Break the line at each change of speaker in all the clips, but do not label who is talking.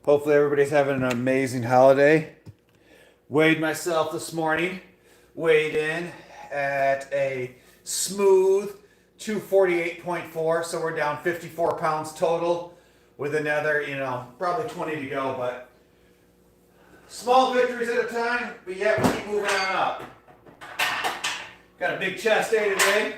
Hopefully everybody's having an amazing holiday. Weighed myself this morning. Weighed in at a smooth 248.4, so we're down 54 pounds total with another, probably 20 to go, but small victories at a time, but yet we keep moving on up. Got a big chest day today.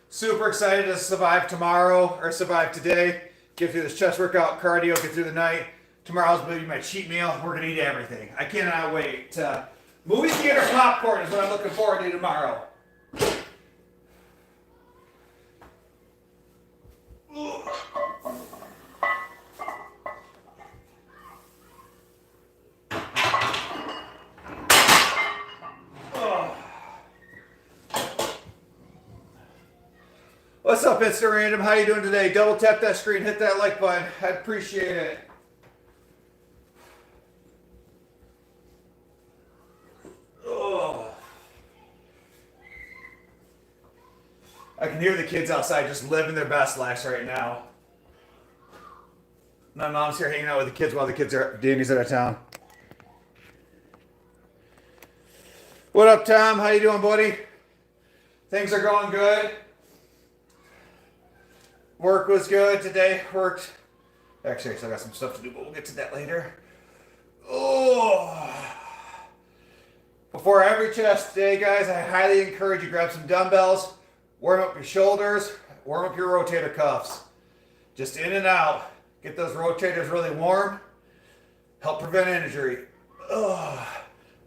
Super excited to survive tomorrow, or survive today. Get through this chest workout, cardio, get through the night. Tomorrow's going to be my cheat meal. We're going to eat everything. I cannot wait. Movie theater popcorn is what I'm looking forward to tomorrow. What's up, Insta Random? How you doing today? Double tap that screen, hit that like button. I appreciate it. I can hear the kids outside just living their best lives right now. My mom's here hanging out with the kids while Danny's out of town. What up, Tom? How you doing, buddy? Things are going good. Work was good today. Worked. Actually, I still got some stuff to do, but we'll get to that later. Oh. Before every chest today, guys, I highly encourage you to grab some dumbbells, warm up your shoulders, warm up your rotator cuffs. Just in and out. Get those rotators really warm. Help prevent injury. Oh.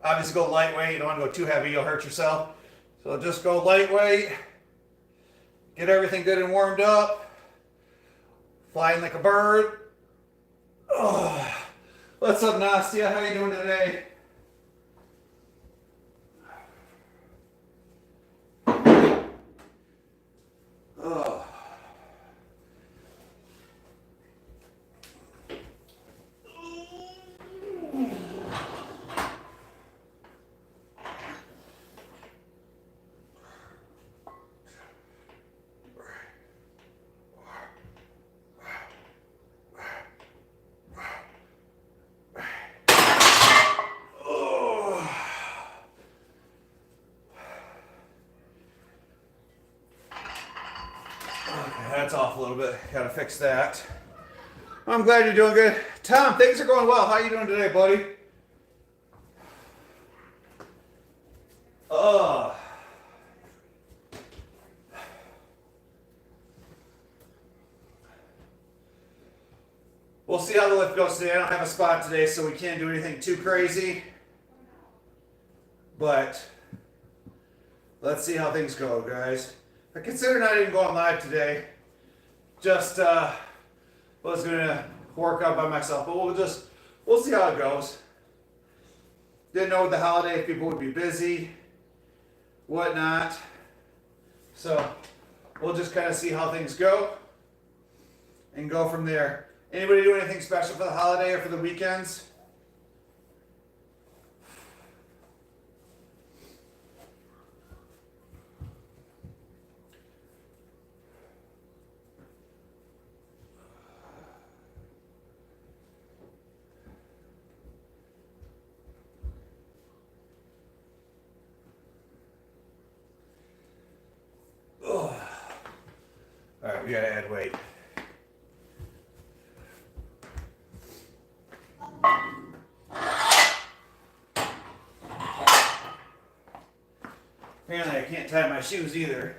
Obviously go lightweight. You don't want to go too heavy. You'll hurt yourself. So just go lightweight. Get everything good and warmed up. Flying like a bird. Oh. What's up, Nastia? How you doing today? Oh. That's off a little bit. Gotta fix that. I'm glad you're doing good. Tom, things are going well. How you doing today, buddy? We'll see how the lift goes today. I don't have a spot today, so we can't do anything too crazy. But let's see how things go, guys. I consider not even going live today. Just was gonna work out by myself, but we'll see how it goes. Didn't know with the holiday if people would be busy, whatnot. So we'll just kind of see how things go and go from there. Anybody do anything special for the holiday or for the weekends? All right, we gotta add weight. Apparently I can't tie my shoes either.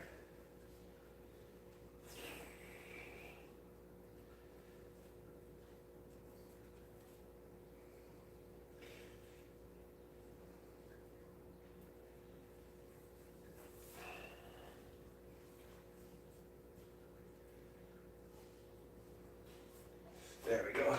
There we go.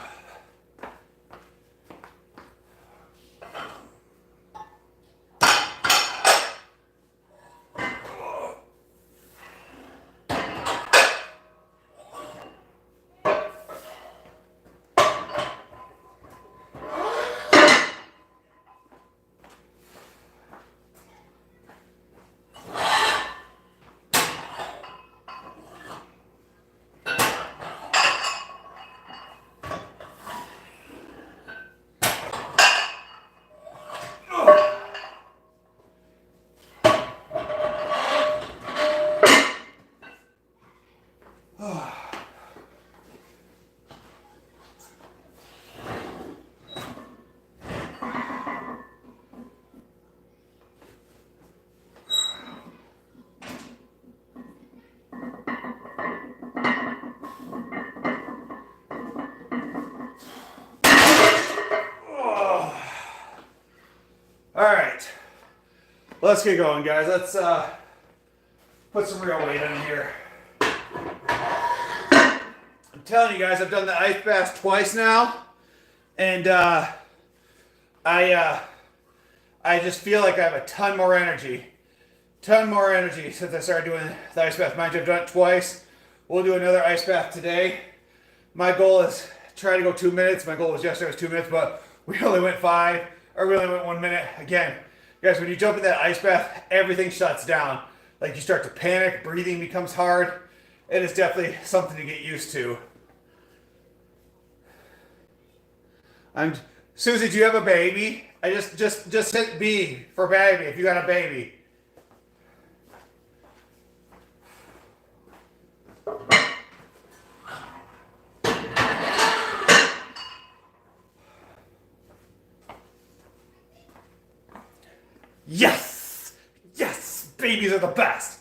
let's get going, guys. Let's put some real weight in here. I'm telling you guys, I've done the ice bath twice now, and I just feel like I have a ton more energy since I started doing the ice bath. Mind you, I've done it twice. We'll do another ice bath today. My goal is try to go 2 minutes. My goal was yesterday was 2 minutes, but we only went 5, or we only went 1 minute. Again, guys, when you jump in that ice bath, everything shuts down. Like, you start to panic, breathing becomes hard. It is definitely something to get used to. Susie, do you have a baby? I just hit B for baby if you got a baby. Yes! Yes! Babies are the best!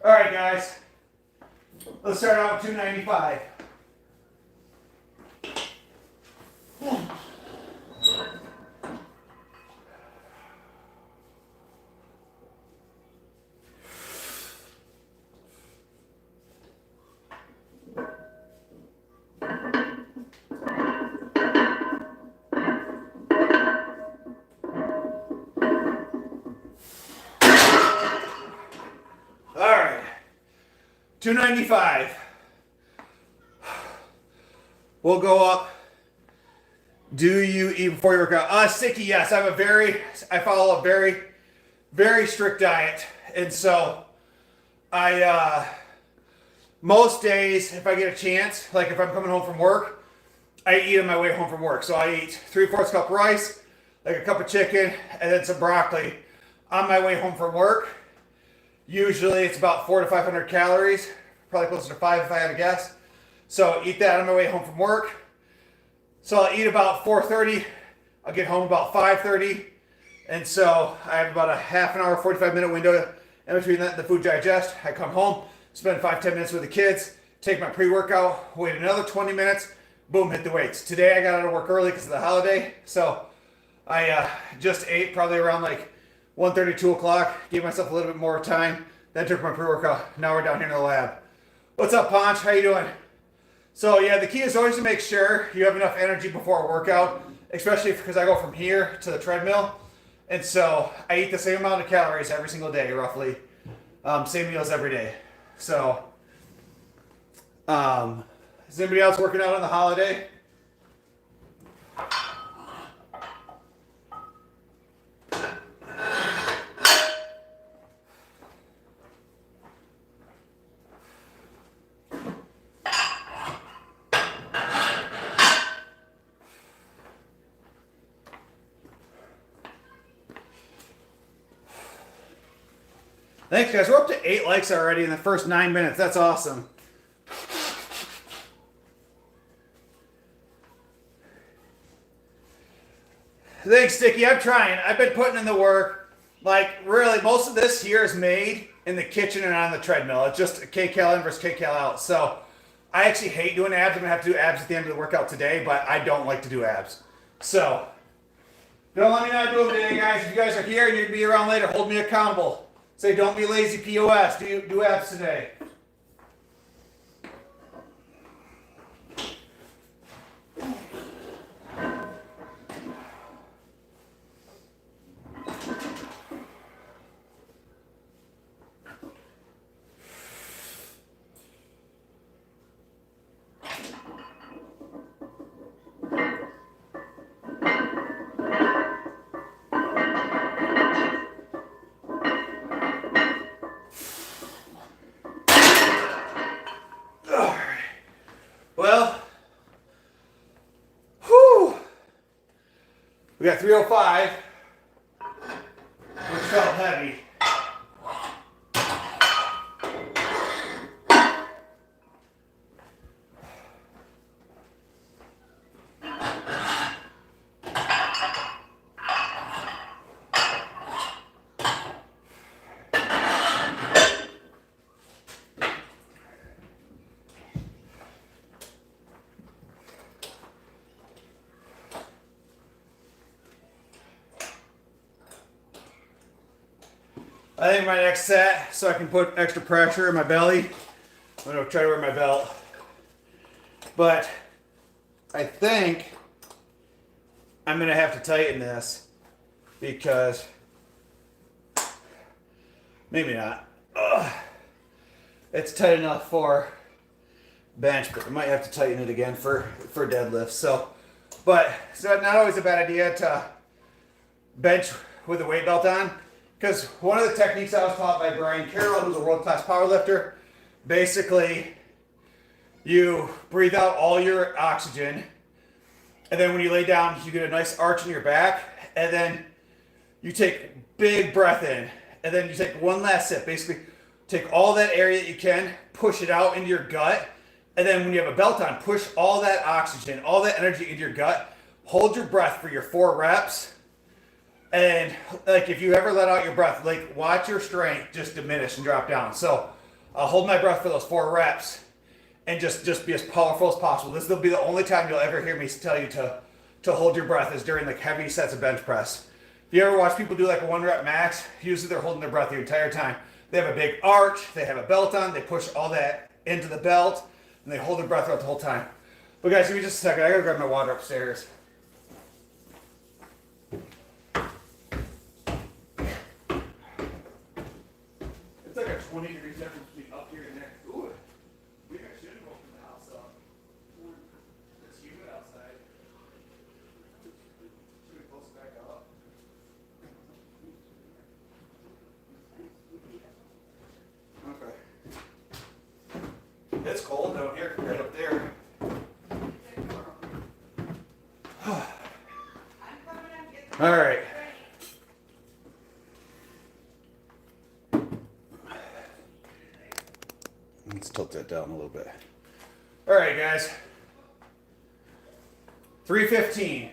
Alright, guys. Let's start out with 295. Alright. 295. We'll go up. Do you eat before you work out? Sticky, yes. I follow a very, very strict diet. And so most days, if I get a chance, like if I'm coming home from work, I eat on my way home from work. So I eat 3/4 cup rice, like a cup of chicken, and then some broccoli on my way home from work. Usually it's about 400 to 500 calories, probably closer to 5 if I had to guess. So eat that on my way home from work. So I'll eat about 4:30. I'll get home about 5:30. And so I have about a half an hour, 45-minute window in between that and the food digest. I come home, spend 5-10 minutes with the kids, take my pre-workout, wait another 20 minutes, boom, hit the weights. Today I got out of work early because of the holiday. So I just ate probably around like 1:30, 2 o'clock, gave myself a little bit more time, then took my pre-workout. Now we're down here in the lab. What's up, Ponch? How you doing? So yeah, the key is always to make sure you have enough energy before a workout, especially because I go from here to the treadmill. And so I eat the same amount of calories every single day, roughly. Same meals every day. So, is anybody else working out on the holiday? Thanks, guys. We're up to 8 likes already in the first 9 minutes. That's awesome. Thanks, Sticky. I'm trying. I've been putting in the work. Like, really, most of this here is made in the kitchen and on the treadmill. It's just kcal in versus kcal out. So I actually hate doing abs. I'm going to have to do abs at the end of the workout today, but I don't like to do abs. So don't let me not do them today, guys. If you guys are here and you'd be around later, hold me accountable. Say, don't be lazy, POS. Do abs today. Well, whew, we got 305, which felt heavy. I think my next set, so I can put extra pressure in my belly, I'm gonna try to wear my belt. But I think I'm gonna have to tighten this because maybe not. It's tight enough for bench, but I might have to tighten it again for deadlifts. So not always a bad idea to bench with a weight belt on, because one of the techniques I was taught by Brian Carroll, who's a world-class powerlifter, basically you breathe out all your oxygen, and then when you lay down, you get a nice arch in your back, and then you take big breath in, and then you take one last sip. Basically, take all that area that you can, push it out into your gut, and then when you have a belt on, push all that oxygen, all that energy into your gut, hold your breath for your 4 reps, and like if you ever let out your breath, like watch your strength just diminish and drop down. So I'll hold my breath for those 4 reps and just be as powerful as possible. This will be the only time you'll ever hear me tell you to hold your breath, is during like heavy sets of bench press. If you ever watch people do like a 1 rep max, usually they're holding their breath the entire time. They have a big arch, they have a belt on, they push all that into the belt, and they hold their breath throughout the whole time. But guys, give me just a second. I gotta grab my water upstairs. It's like a 20-degree difference between up here and there. Ooh, we actually should open the house up. It's humid outside. Should we close it back up? Okay. It's cold down here compared up there. All right. Let's tilt that down a little bit. All right, guys. 315.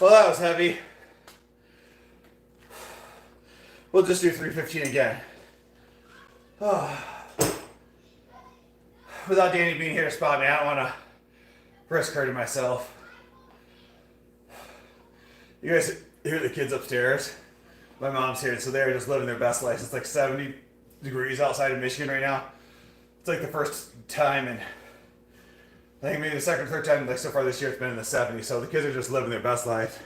Well, that was heavy. We'll just do 315 again. Without Danny being here to spot me, I don't want to risk hurting myself. You guys hear the kids upstairs? My mom's here, so they're just living their best life. It's like 70 degrees outside of Michigan right now. It's like the first time, and I think maybe the second or third time like so far this year it's been in the 70s. So the kids are just living their best life.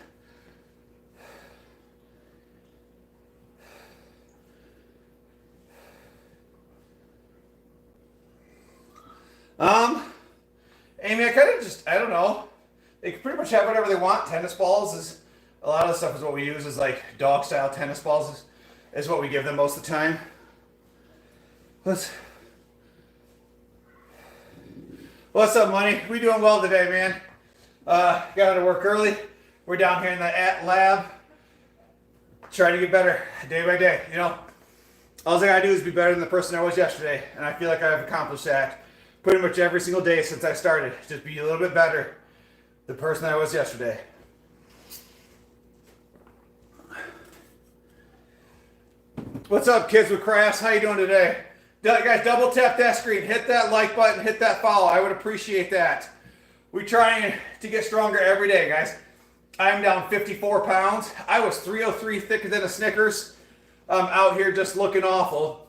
Amy, I don't know. They can pretty much have whatever they want. Tennis balls is, a lot of the stuff is what we use is like dog style tennis balls is what we give them most of the time. What's up, Money? We doing well today, man. Got out of work early. We're down here in the lab, trying to get better day by day. You know, all I gotta do is be better than the person I was yesterday, and I feel like I've accomplished that pretty much every single day since I started. Just be a little bit better the person I was yesterday. What's up, kids with crafts? How you doing today? Guys, double tap that screen. Hit that like button. Hit that follow. I would appreciate that. We're trying to get stronger every day, guys. I'm down 54 pounds. I was 303 thicker than a Snickers. I'm out here just looking awful.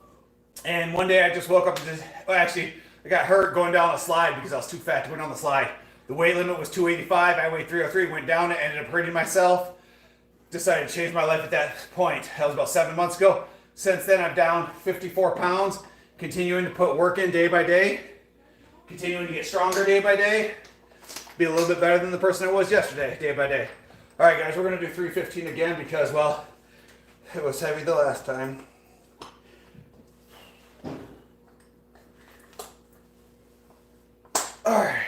And one day I just woke up and just, well, actually, I got hurt going down a slide because I was too fat to go down the slide. The weight limit was 285. I weighed 303, went down it, ended up hurting myself. Decided to change my life at that point. That was about 7 months ago. Since then, I'm down 54 pounds, continuing to put work in day by day, continuing to get stronger day by day, be a little bit better than the person I was yesterday, day by day. All right, guys, we're going to do 315 again because, well, it was heavy the last time. All right.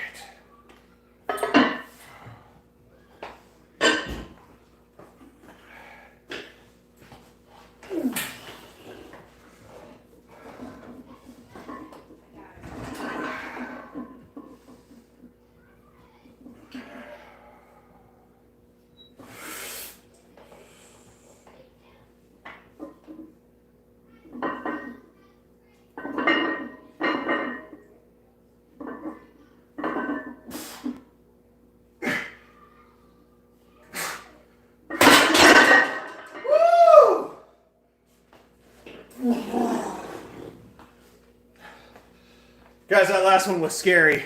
Guys, that last one was scary.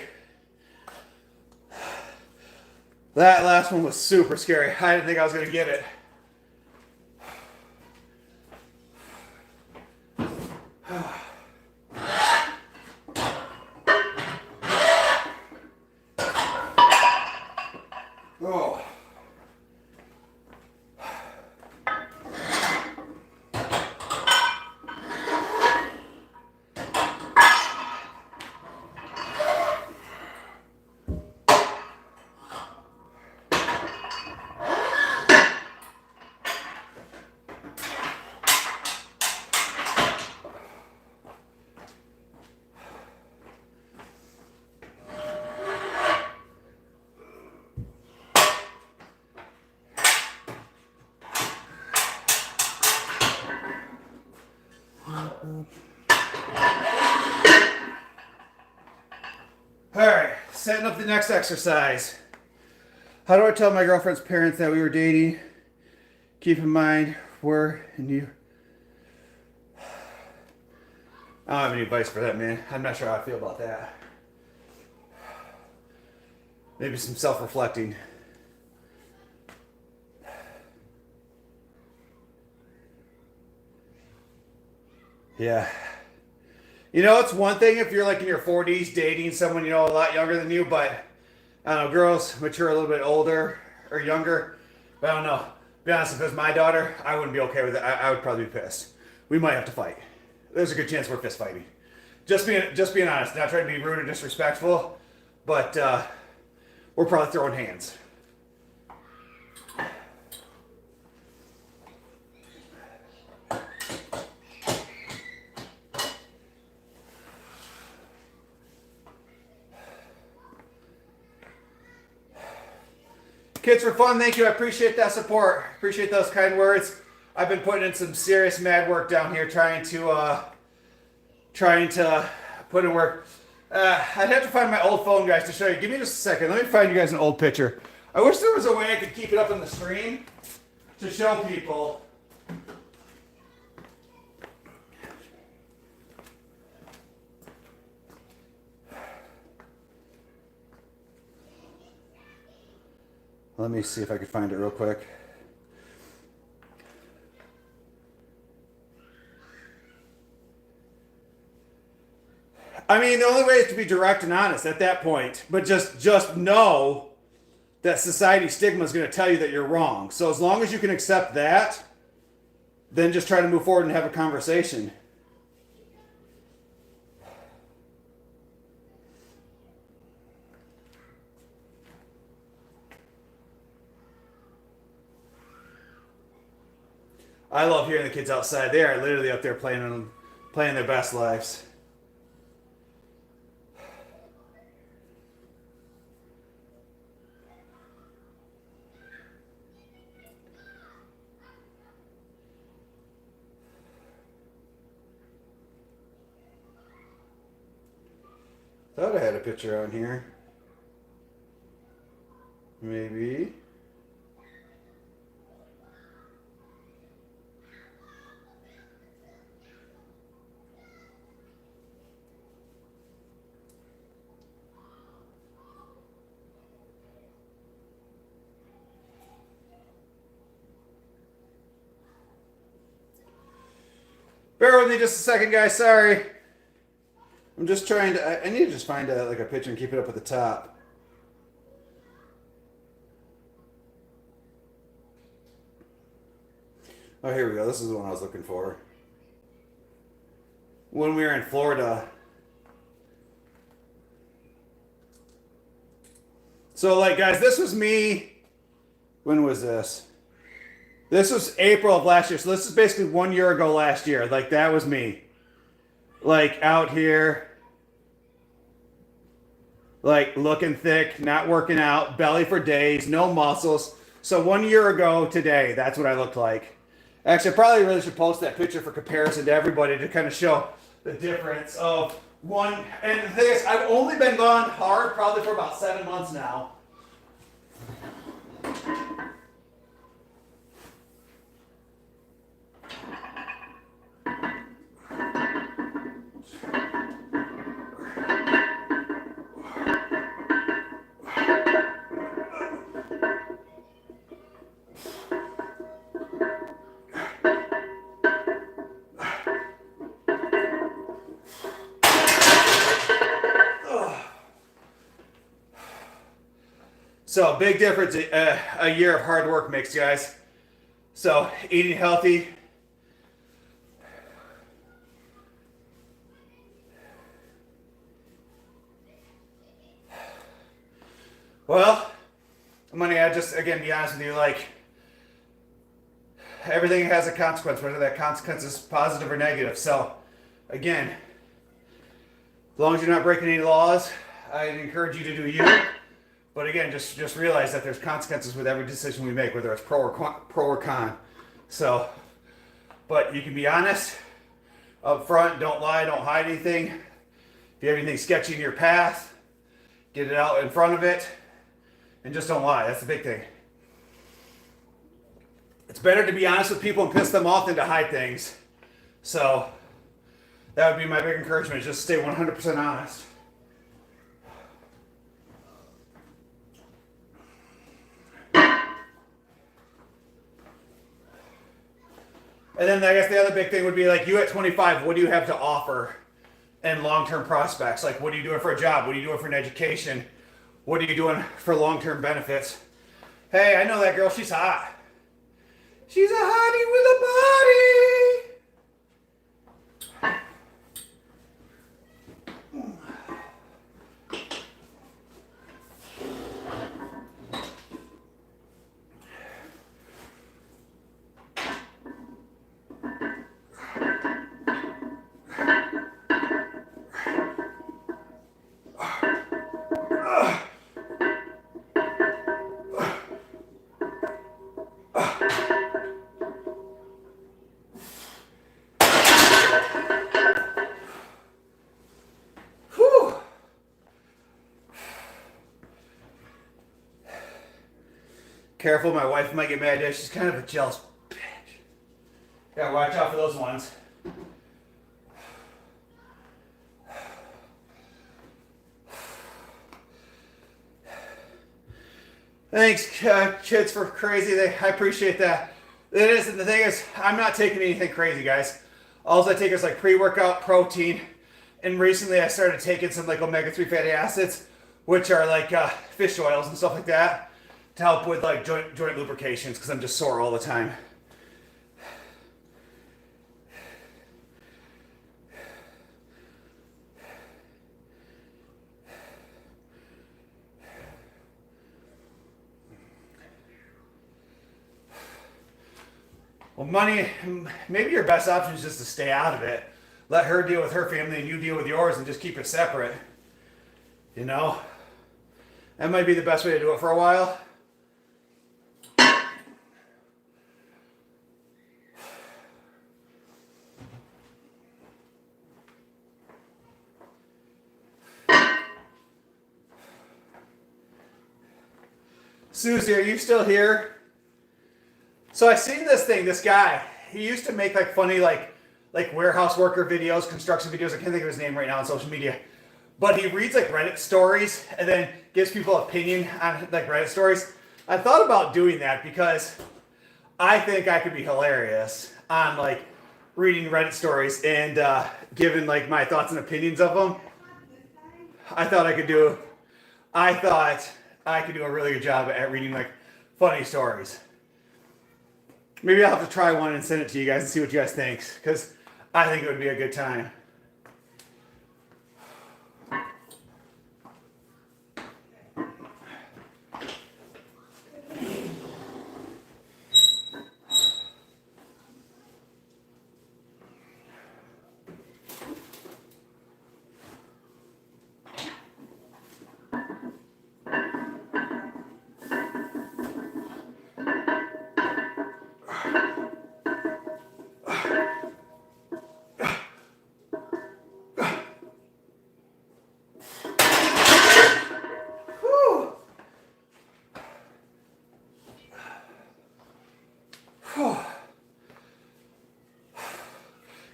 That last one was super scary. I didn't think I was going to get it. Oh. Alright, setting up the next exercise. How do I tell my girlfriend's parents that we were dating? Keep in mind, we're in New York. I don't have any advice for that, man. I'm not sure how I feel about that. Maybe some self-reflecting. Yeah. You know, it's one thing if you're like in your 40s dating someone you know a lot younger than you, but I don't know, girls mature a little bit older or younger. But I don't know. To be honest, if it was my daughter, I wouldn't be okay with it. I would probably be pissed. We might have to fight. There's a good chance we're fist fighting. Just being honest, not trying to be rude or disrespectful, but we're probably throwing hands. Kids for Fun, thank you. I appreciate that support. Appreciate those kind words. I've been putting in some serious mad work down here trying to put in work. I'd have to find my old phone, guys, to show you. Give me just a second. Let me find you guys an old picture. I wish there was a way I could keep it up on the screen to show people. Let me see if I can find it real quick. I mean, the only way is to be direct and honest at that point. But just know that society stigma is going to tell you that you're wrong. So as long as you can accept that, then just try to move forward and have a conversation. I love hearing the kids outside. They are literally up there playing their best lives. Thought I had a picture on here. Maybe. Bear with me just a second, guys. Sorry. I'm just trying to. I need to just find like a picture and keep it up at the top. Oh, here we go. This is the one I was looking for. When we were in Florida. So, like, guys, this was me. When was this? This was April of last year. So this is basically 1 year ago last year. Like, that was me. Like, out here. Like, looking thick, not working out, belly for days, no muscles. So 1 year ago today, that's what I looked like. Actually, I probably really should post that picture for comparison to everybody to kind of show the difference of one. And the thing is, I've only been gone hard probably for about 7 months now. So big difference a year of hard work makes, guys. So eating healthy. Well, I'm gonna just again be honest with you, like everything has a consequence, whether that consequence is positive or negative. So again, as long as you're not breaking any laws, I encourage you to do you. But again, just realize that there's consequences with every decision we make, whether it's pro or con. So, but you can be honest, up front, don't lie, don't hide anything. If you have anything sketchy in your path, get it out in front of it, and just don't lie. That's the big thing. It's better to be honest with people and piss them off than to hide things. So, that would be my big encouragement, is just stay 100% honest. And then I guess the other big thing would be like you at 25, what do you have to offer in long-term prospects? Like what are you doing for a job? What are you doing for an education? What are you doing for long-term benefits? Hey, I know that girl, she's hot. She's a hottie with a body. Careful, my wife might get mad at you. She's kind of a jealous bitch. Gotta watch out for those ones. Thanks, kids, for crazy. I appreciate that. It is, and the thing is, I'm not taking anything crazy, guys. All I take is like pre-workout protein, and recently I started taking some like omega-3 fatty acids, which are like fish oils and stuff like that, to help with like joint lubrications, because I'm just sore all the time. Well, money, maybe your best option is just to stay out of it. Let her deal with her family and you deal with yours and just keep it separate. You know? That might be the best way to do it for a while. Susie, are you still here? So I seen this thing, this guy. He used to make like funny like warehouse worker videos, construction videos. I can't think of his name right now on social media. But he reads like Reddit stories and then gives people opinion on like Reddit stories. I thought about doing that because I think I could be hilarious on like reading Reddit stories and giving like my thoughts and opinions of them. I thought I could do a really good job at reading like funny stories. Maybe I'll have to try one and send it to you guys and see what you guys think, because I think it would be a good time.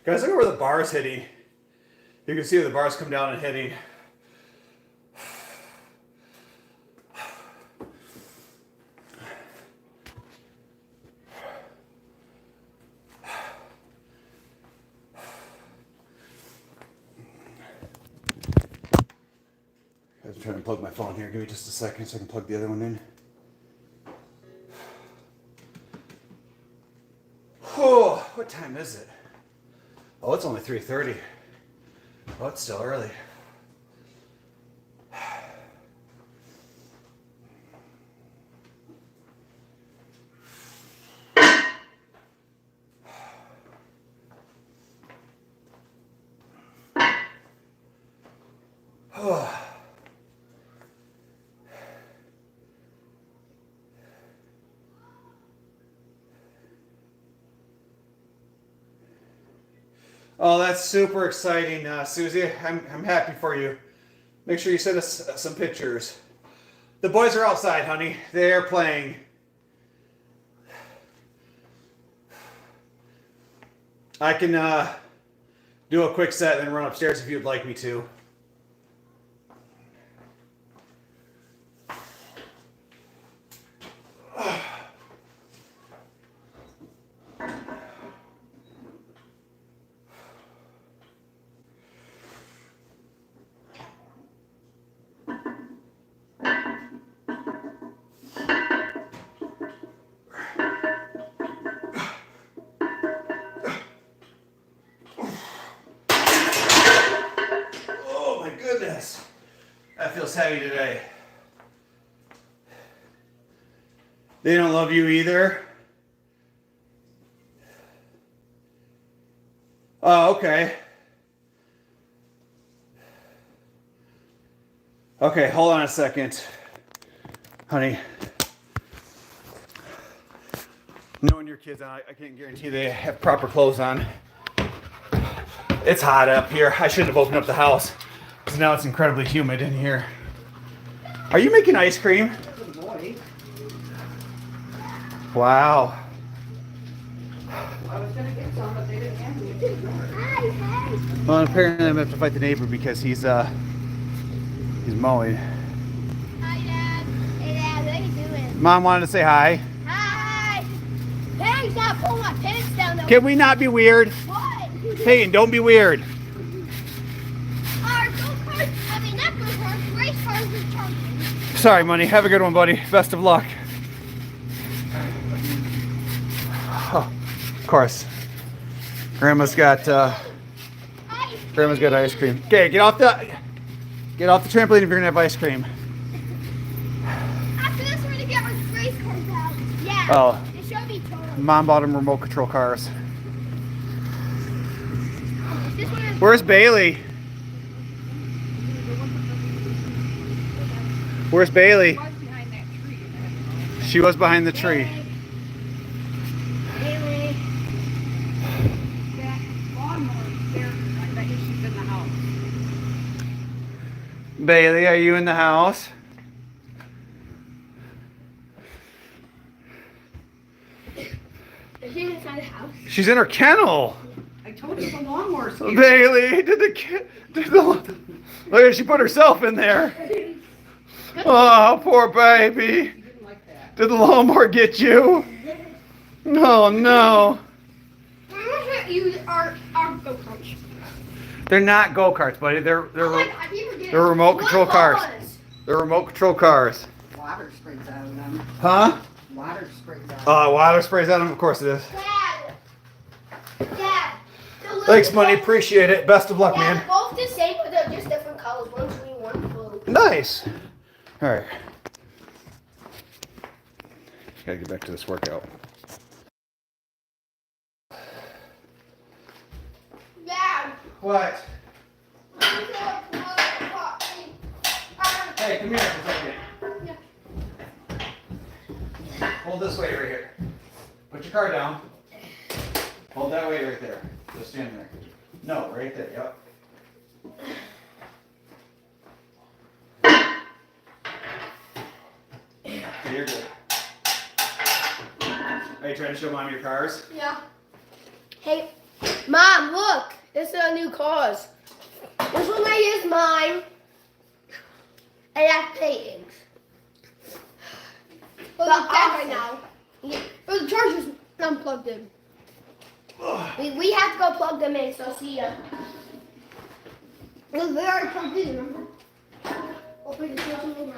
Guys, look at where the bar is hitting. You can see where the bars come down and hitting. I'm trying to plug my phone here. Give me just a second so I can plug the other one in. Oh, what time is it? Oh, it's only 3:30. Oh, it's still early. Oh, that's super exciting, Susie. I'm happy for you. Make sure you send us some pictures. The boys are outside, honey. They're playing. I can do a quick set and then run upstairs if you'd like me to. Goodness, that feels heavy today. They don't love you either? Oh, okay. Okay, hold on a second, honey. Knowing your kids, I can't guarantee they have proper clothes on. It's hot up here. I shouldn't have opened up the house. Because now it's incredibly humid in here. Are you making ice cream? Wow.
I was going to get some, but they didn't have any.
Well, apparently I'm going to have to fight the neighbor because he's mowing.
Hi, Dad. Hey, Dad, what are you doing?
Mom wanted to say hi.
Hi. Hey, stop pulling my pants down. Though.
Can we not be weird?
What?
Peyton, don't be weird.
Race cars are charging.
Sorry, money. Have a good one, buddy. Best of luck. Oh, of course. Grandma's got ice cream. Okay, get off the trampoline if you're gonna have ice cream.
After this, we're gonna get our race cars out. Yeah.
Oh.
It should be totally.
Mom bought him remote control cars. Where's Bailey? Where's Bailey?
She was behind that tree.
She was behind the tree.
Bailey.
That lawnmower there, I bet you she's in the house.
Bailey, are you in the house?
Is she inside the house?
She's in her kennel.
I told you the lawnmower's here.
Bailey, look at she put herself in there. Oh, poor baby.
She didn't like that.
Did the lawnmower get you? Oh, no.
gonna use our go-karts.
They're not go-karts, buddy. They're
Oh my God, people did.
they're remote
What
control cars.
was?
They're remote control cars.
Water sprays out of them.
Huh?
Water sprays out.
Water sprays on them. Of course it is.
Dad. Dad.
Thanks, money. Appreciate it. Best of luck,
Yeah,
man.
they're both the same, but they're just different colors. One's green, one's blue.
Nice. All right. Gotta get back to this workout.
Dad.
What? Hey, come here for a second. Hold this weight right here. Put your car down. Hold that weight right there. Just stand there. No, right there. Yep. Okay, you're good. Are you trying to show Mom your cars?
Yeah. Hey, Mom, look. This is a new cars. This one right here is mine. And that's Peyton's. But right now. Yeah. Oh, the charger's unplugged in. We have to go plug them in, so see ya. Because they already plugged in, remember? Open the charger in now.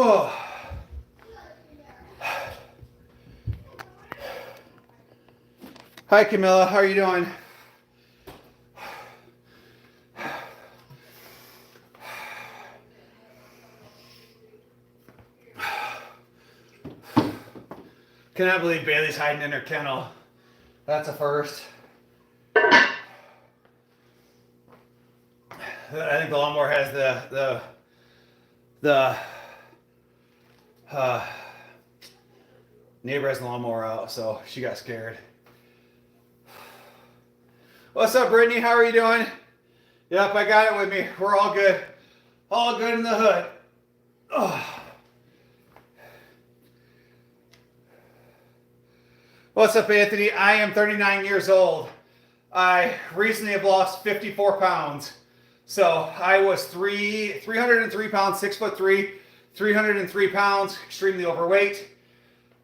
Oh. Hi, Camilla. How are you doing? Cannot believe Bailey's hiding in her kennel. That's a first. I think the lawnmower has the neighbor has the lawnmower out, so she got scared. What's up, Brittany? How are you doing? Yep, I got it with me. We're all good. All good in the hood. Oh. What's up, Anthony? I am 39 years old. I recently have lost 54 pounds. So I was 303 pounds, 6'3", 303 pounds, extremely overweight.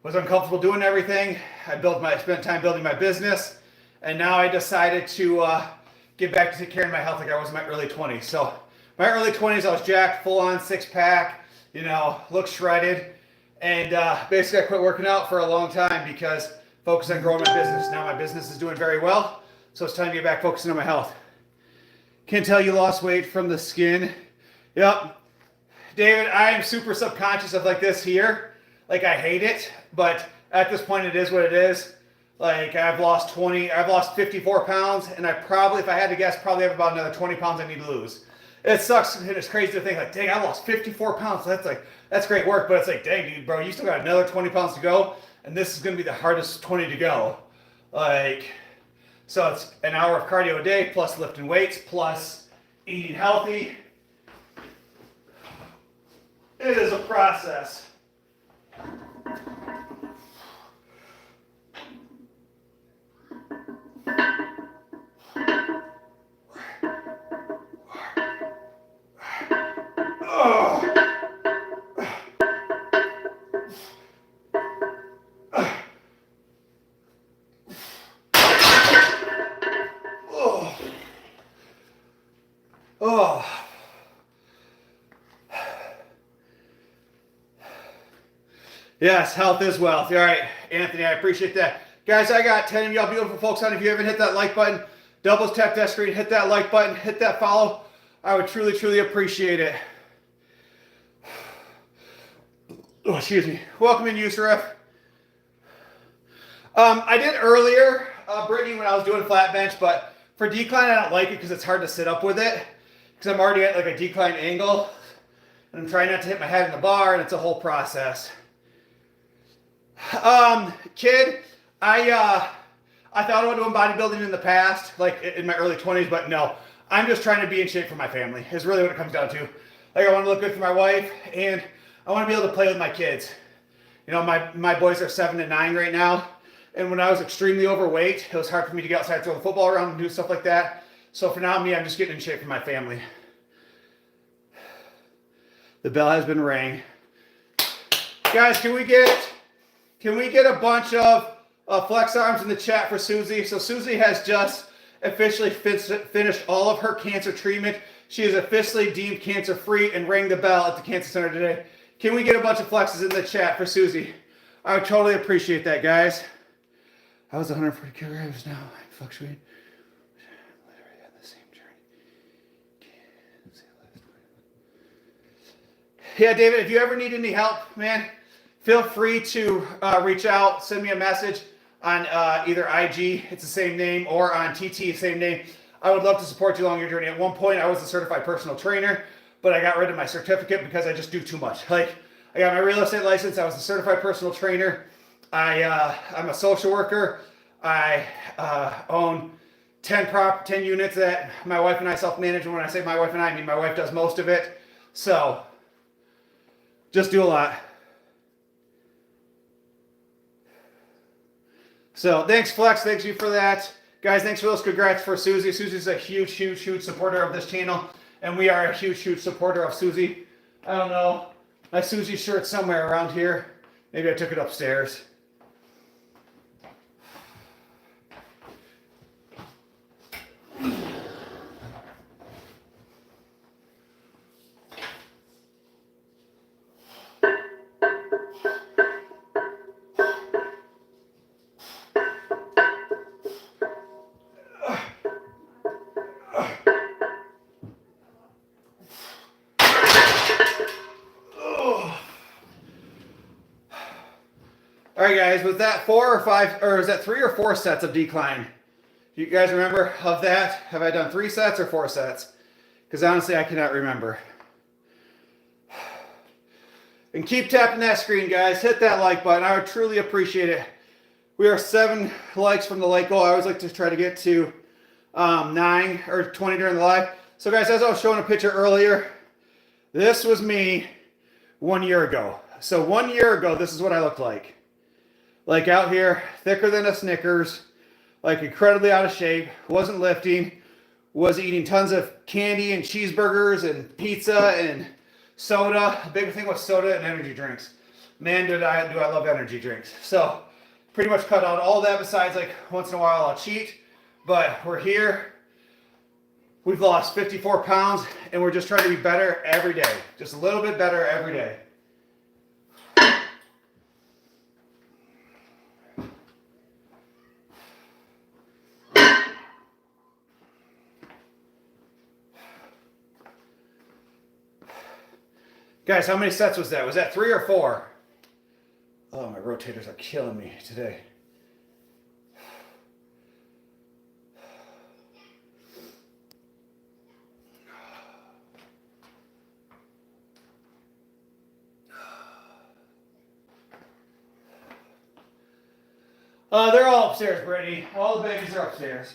Was uncomfortable doing everything. I spent time building my business, and now I decided to get back to take care of my health like I was in my early 20s. So my early 20s, I was jacked, full on six pack, looked shredded, and basically I quit working out for a long time because focused on growing my business. Now my business is doing very well, so it's time to get back focusing on my health. Can tell you lost weight from the skin. Yep. David, I am super subconscious of like this here. Like I hate it, but at this point it is what it is. Like I've lost 54 pounds, and I probably, if I had to guess, probably have about another 20 pounds I need to lose. It sucks, and it's crazy to think like, dang, I lost 54 pounds. That's great work, but it's like, dang, dude, bro, you still got another 20 pounds to go, and this is gonna be the hardest 20 to go. So it's an hour of cardio a day, plus lifting weights, plus eating healthy. It is a process. Oh. Yes, health is wealth. All right, Anthony, I appreciate that. Guys, I got 10 of y'all beautiful folks on. If you haven't hit that like button, double tap that screen, hit that like button, hit that follow. I would truly, truly appreciate it. Oh, excuse me. Welcome in, Yusuf. I did earlier, Brittany, when I was doing flat bench, but for decline, I don't like it because it's hard to sit up with it. Because I'm already at like a decline angle. And I'm trying not to hit my head in the bar, and it's a whole process. Kid, I thought about doing bodybuilding in the past, like in my early 20s, but no. I'm just trying to be in shape for my family, is really what it comes down to. Like, I want to look good for my wife, and I want to be able to play with my kids. You know, my boys are 7 and 9 right now. And when I was extremely overweight, it was hard for me to get outside, throw the football around and do stuff like that. So for now, I'm just getting in shape for my family. The bell has been rang. Guys, can we get a bunch of flex arms in the chat for Susie? So Susie has just officially finished all of her cancer treatment. She is officially deemed cancer-free and rang the bell at the cancer center today. Can we get a bunch of flexes in the chat for Susie? I would totally appreciate that, guys. I was 140 kilograms, now I'm fluctuating. Literally on the same journey. Yeah, David, if you ever need any help, man, feel free to reach out, send me a message on either IG, it's the same name, or on TT, same name. I would love to support you along your journey. At one point, I was a certified personal trainer, but I got rid of my certificate because I just do too much. Like, I got my real estate license. I was a certified personal trainer. I'm a social worker. I own 10 units that my wife and I self-manage. And when I say my wife and I mean my wife does most of it. So, just do a lot. So, thanks, Flex. Thanks you for that. Guys, thanks for those congrats for Susie. Susie's a huge, huge, huge supporter of this channel. And we are a huge, huge supporter of Susie. I don't know. My Susie shirt's somewhere around here. Maybe I took it upstairs. All right, guys, was that 4 or 5, or is that 3 or 4 sets of decline? Do you guys remember of that? Have I done 3 sets or 4 sets? Because honestly, I cannot remember. And keep tapping that screen, guys. Hit that like button. I would truly appreciate it. We are 7 likes from the like goal. I always like to try to get to 9 or 20 during the live. So, guys, as I was showing a picture earlier, this was me 1 year ago. So 1 year ago, this is what I looked like. Like out here, thicker than a Snickers, like incredibly out of shape, wasn't lifting, was eating tons of candy and cheeseburgers and pizza and soda. A big thing was soda and energy drinks. Man, do I love energy drinks. So pretty much cut out all that, besides like once in a while I'll cheat. But we're here. We've lost 54 pounds and we're just trying to be better every day. Just a little bit better every day. Guys, how many sets was that? Was that 3 or 4? Oh, my rotators are killing me today. They're all upstairs, Brittany. All the babies are upstairs.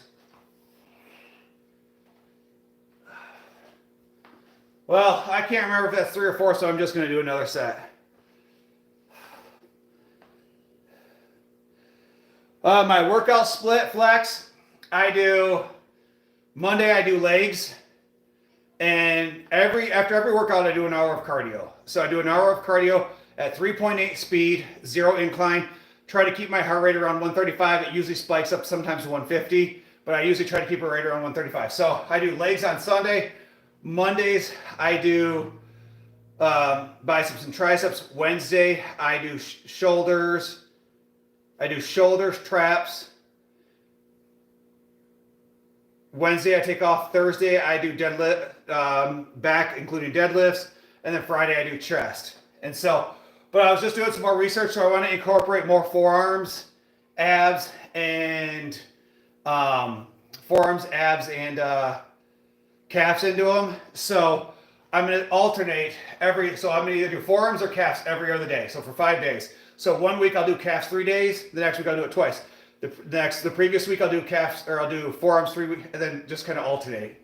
Well, I can't remember if that's 3 or 4, so I'm just going to do another set. My workout split flex, Monday I do legs, and after every workout I do an hour of cardio. So I do an hour of cardio at 3.8 speed, 0 incline. Try to keep my heart rate around 135. It usually spikes up sometimes to 150, but I usually try to keep it right around 135. So I do legs on Sunday. Mondays, I do biceps and triceps. Wednesday, I do shoulders. I do shoulders, traps. Wednesday, I take off. Thursday, I do deadlift, back, including deadlifts. And then Friday, I do chest. And so, but I was just doing some more research, so I want to incorporate more forearms, abs, and calves into them. So I'm going to alternate so I'm going to either do forearms or calves every other day. So for 5 days. So 1 week I'll do calves 3 days. The next week I'll do it twice. The previous week I'll do calves, or I'll do forearms 3 weeks, and then just kind of alternate.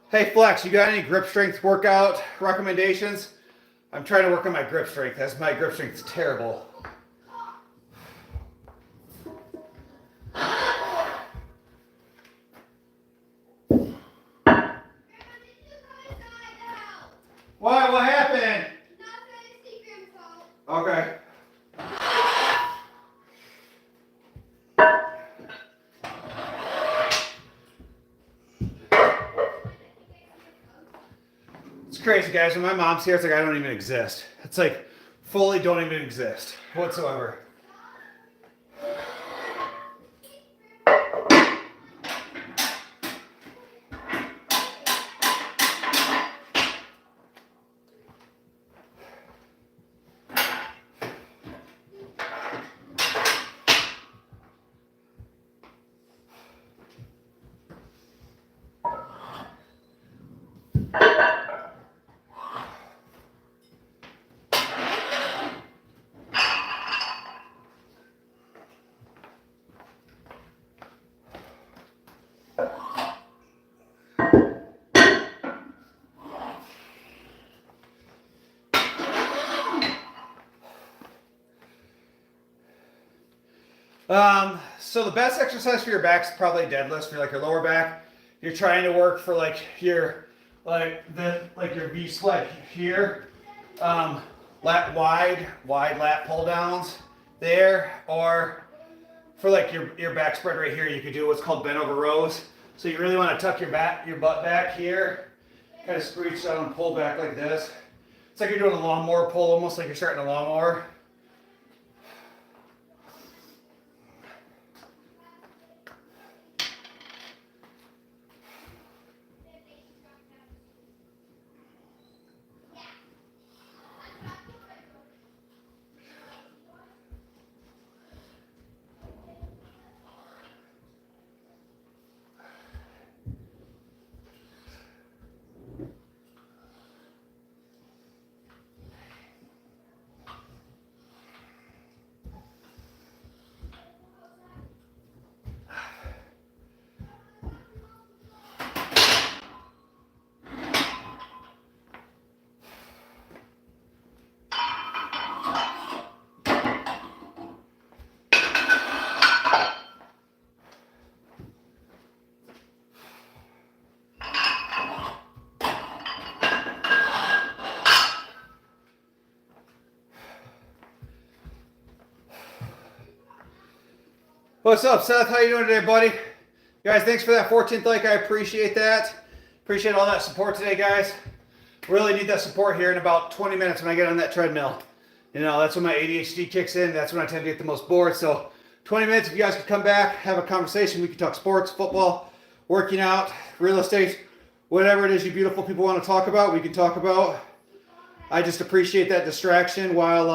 Hey Flex, you got any grip strength workout recommendations? I'm trying to work on my grip strength. That's my grip strength is terrible. Why? What happened? Okay. It's crazy, guys. When my mom's here, it's like I don't even exist. It's like fully don't even exist whatsoever. So the best exercise for your back is probably deadlifts for like your lower back. You're trying to work for like your your V split here. Lat wide lat pull downs there, or for like your back spread right here, you could do what's called bent over rows. So you really want to tuck your butt back here, kind of screech down and pull back like this. It's like you're doing a lawnmower pull, almost like you're starting a lawnmower. What's up, Seth? How you doing today, buddy? Guys, thanks for that 14th like. I appreciate that. Appreciate all that support today, guys. Really need that support here in about 20 minutes when I get on that treadmill. You know, that's when my ADHD kicks in. That's when I tend to get the most bored. So 20 minutes, if you guys could come back, have a conversation. We could talk sports, football, working out, real estate, whatever it is you beautiful people want to talk about, we can talk about. I just appreciate that distraction while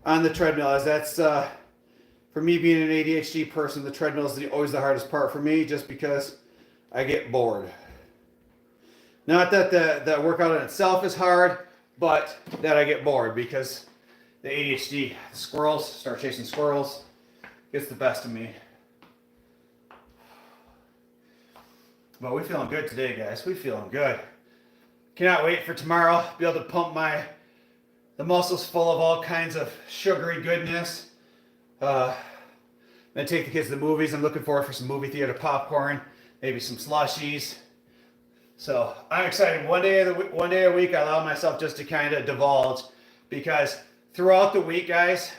on the treadmill, as that's... for me being an ADHD person, the treadmill is always the hardest part for me, just because I get bored. Not that the workout in itself is hard, but that I get bored because the ADHD, squirrels, start chasing squirrels, gets the best of me. But we're feeling good today, guys. We're feeling good. Cannot wait for tomorrow. Be able to pump the muscles full of all kinds of sugary goodness. Then take the kids to the movies. I'm looking forward for some movie theater popcorn, maybe some slushies. So I'm excited. One day a week, I allow myself just to kind of divulge, because throughout the week, guys,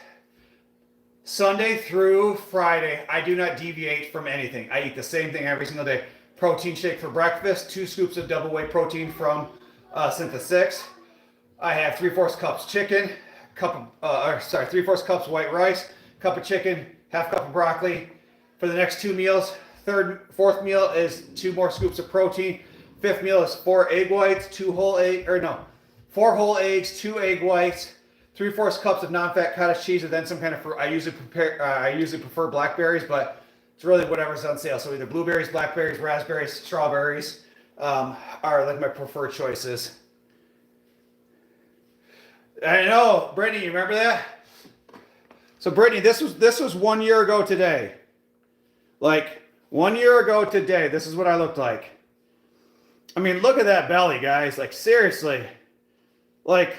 Sunday through Friday, I do not deviate from anything. I eat the same thing every single day. Protein shake for breakfast, 2 scoops of double whey protein from Syntha 6. I have 3/4 cups chicken, 3/4 cups white rice, cup of chicken, half cup of broccoli. For the next 2 meals, fourth meal is 2 more scoops of protein. Fifth meal is 4 egg whites, 4 whole eggs, 2 egg whites, 3/4 cups of non-fat cottage cheese, and then some kind of fruit. I usually prefer blackberries, but it's really whatever's on sale. So either blueberries, blackberries, raspberries, strawberries are like my preferred choices. I know, Brittany, you remember that? So Brittany, this was 1 year ago today. Like 1 year ago today, this is what I looked like. I mean, look at that belly, guys. Like, seriously. Like,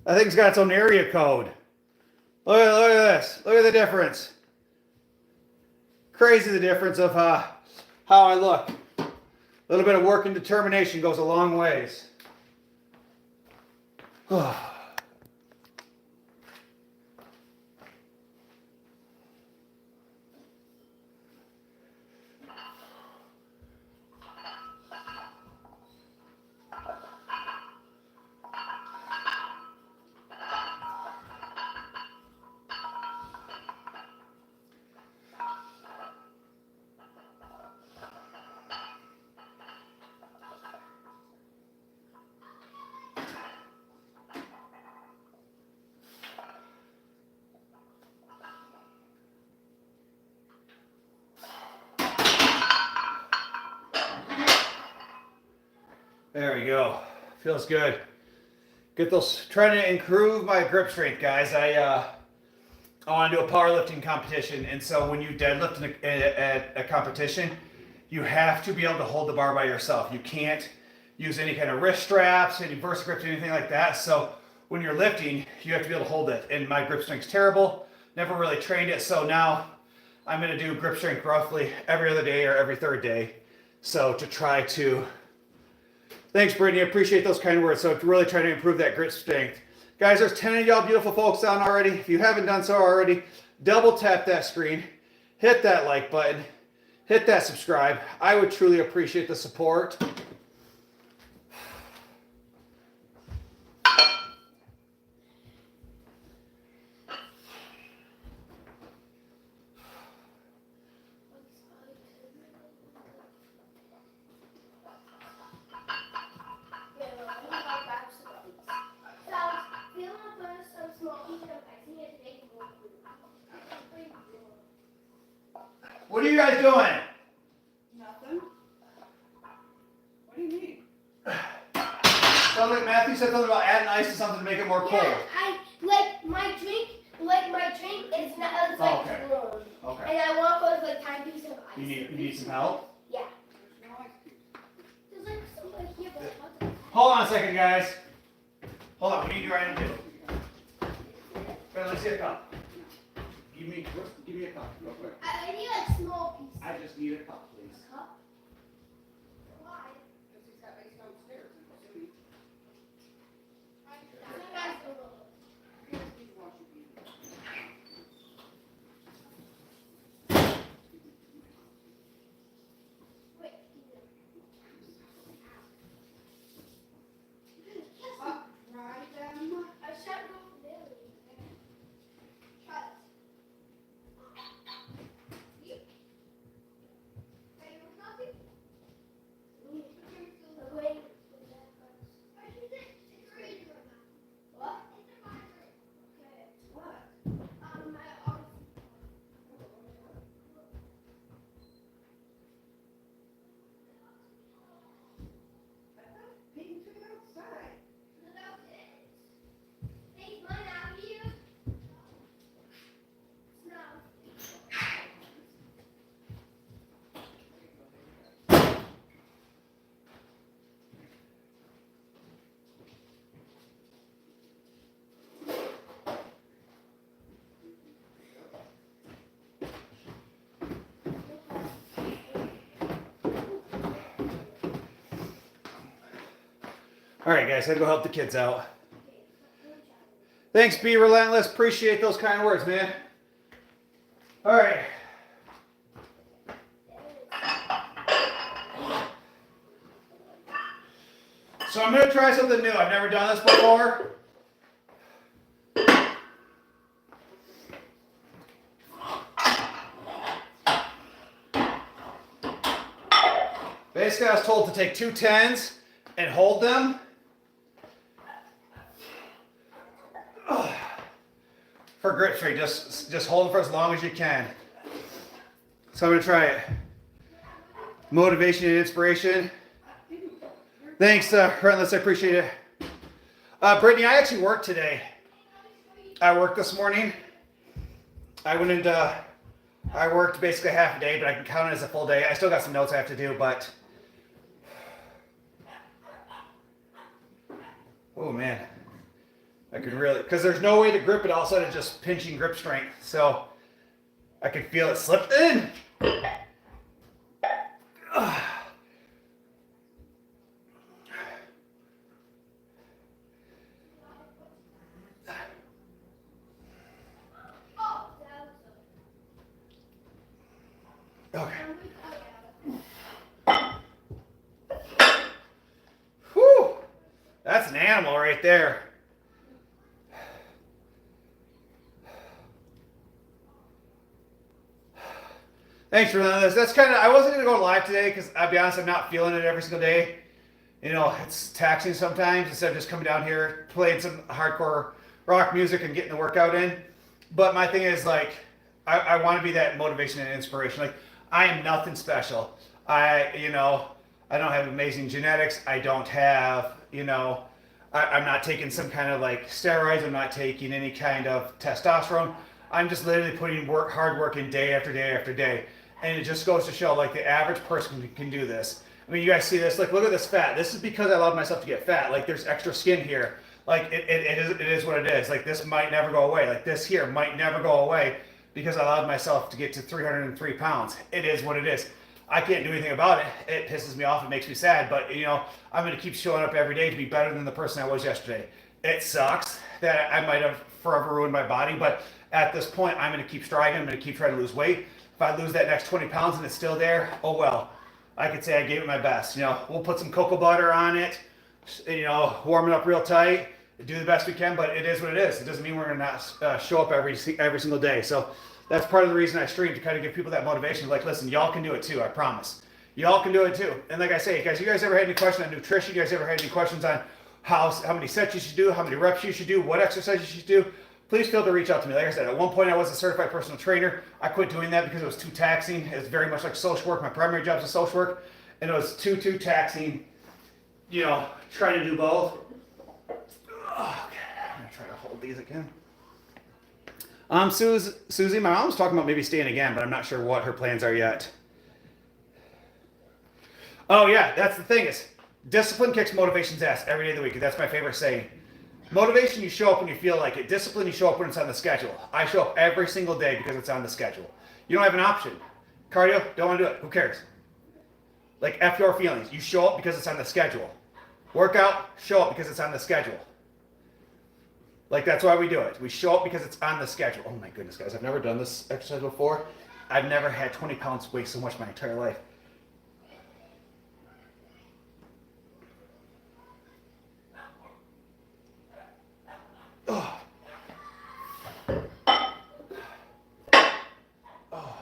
that thing's got its own area code. Look at this. Look at the difference. Crazy the difference of how I look. A little bit of work and determination goes a long ways. There we go. Feels good. Get those. Trying to improve my grip strength, guys. I want to do a powerlifting competition, and so when you deadlift at a competition, you have to be able to hold the bar by yourself. You can't use any kind of wrist straps, any burst grips, anything like that. So when you're lifting, you have to be able to hold it. And my grip strength's terrible. Never really trained it, so now I'm going to do grip strength roughly every other day or every third day. So to try to. Thanks, Brittany. I appreciate those kind words. So to really try to improve that grip strength. Guys, there's 10 of y'all beautiful folks on already. If you haven't done so already, double tap that screen, hit that like button, hit that subscribe. I would truly appreciate the support. What are you guys doing?
Nothing. What do you mean?
Something, Matthew said something about adding ice to something to make it more cold.
Yeah, I like my drink is not it's like
Okay.
warm.
Okay.
And I want to put like tiny piece of ice.
You need some help?
Yeah.
There's no ice cube.
There's like somebody here, but how to-
Hold on a second, guys. Hold on, we need your item too. Okay, let's get a cup. Give me a cup, real quick.
I need like small pieces.
I just need a cup, please.
Cup? Why?
Because he's got ice downstairs. I'm assuming.
You guys don't know.
Here's these washing beans.
Wait.
Up, dry them.
I shan't go for Billy. Try it. You. Are you happy? I'm waiting for that first. What? Okay.
What?
My arm.
I thought Peyton took it outside.
Hey, mine out here. No.
All right, guys, gotta go help the kids out. Thanks, Be Relentless. Appreciate those kind words, man. All right. So I'm gonna try something new. I've never done this before. Basically, I was told to take 2 10s and hold them. For grip strength, just hold them for as long as you can. So I'm gonna try it. Motivation and inspiration. Thanks, Relentless. I appreciate it. Brittany, I actually worked today. I worked this morning. I worked basically half a day, but I can count it as a full day. I still got some notes I have to do, but Oh man, I can really, because there's no way to grip it all of a sudden, just pinching grip strength. So I can feel it slip in. Okay. Whew. That's an animal right there. Thanks for this. That's kind of, I wasn't going to go live today because I'll be honest, I'm not feeling it every single day. You know, it's taxing sometimes instead of just coming down here, playing some hardcore rock music and getting the workout in. But my thing is like, I want to be that motivation and inspiration. Like, I am nothing special. I don't have amazing genetics. I don't have, I'm not taking some kind of like steroids. I'm not taking any kind of testosterone. I'm just literally putting hard work in day after day after day. And it just goes to show like the average person can do this. I mean, you guys see this, like, look at this fat. This is because I allowed myself to get fat. Like, there's extra skin here. Like, it is what it is. Like, this might never go away. Like, this here might never go away because I allowed myself to get to 303 pounds. It is what it is. I can't do anything about it. It pisses me off. It makes me sad. But, I'm going to keep showing up every day to be better than the person I was yesterday. It sucks that I might have forever ruined my body. But at this point, I'm going to keep striving. I'm going to keep trying to lose weight. If I lose that next 20 pounds and it's still there, oh well. I could say I gave it my best. We'll put some cocoa butter on it, warm it up real tight, do the best we can, but it is what it is. It doesn't mean we're going to not show up every single day. So that's part of the reason I stream, to kind of give people that motivation. Like, listen, y'all can do it too, I promise. Y'all can do it too. And like I say, guys, you guys ever had any questions on nutrition? You guys ever had any questions on how many sets you should do, how many reps you should do, what exercise you should do? Please feel free to reach out to me. Like I said, at one point I was a certified personal trainer. I quit doing that because it was too taxing. It was very much like social work. My primary job is social work. And it was too taxing, trying to do both. Okay, I'm going to try to hold these again. Susie, my mom was talking about maybe staying again, but I'm not sure what her plans are yet. Oh yeah, that's the thing is, discipline kicks motivation's ass every day of the week. That's my favorite saying. Motivation, you show up when you feel like it. Discipline, you show up when it's on the schedule. I show up every single day because it's on the schedule. You don't have an option. Cardio, don't want to do it. Who cares? Like, F your feelings. You show up because it's on the schedule. Workout, show up because it's on the schedule. Like, that's why we do it. We show up because it's on the schedule. Oh my goodness, guys. I've never done this exercise before. I've never had 20 pounds weigh so much my entire life. Oh. Oh.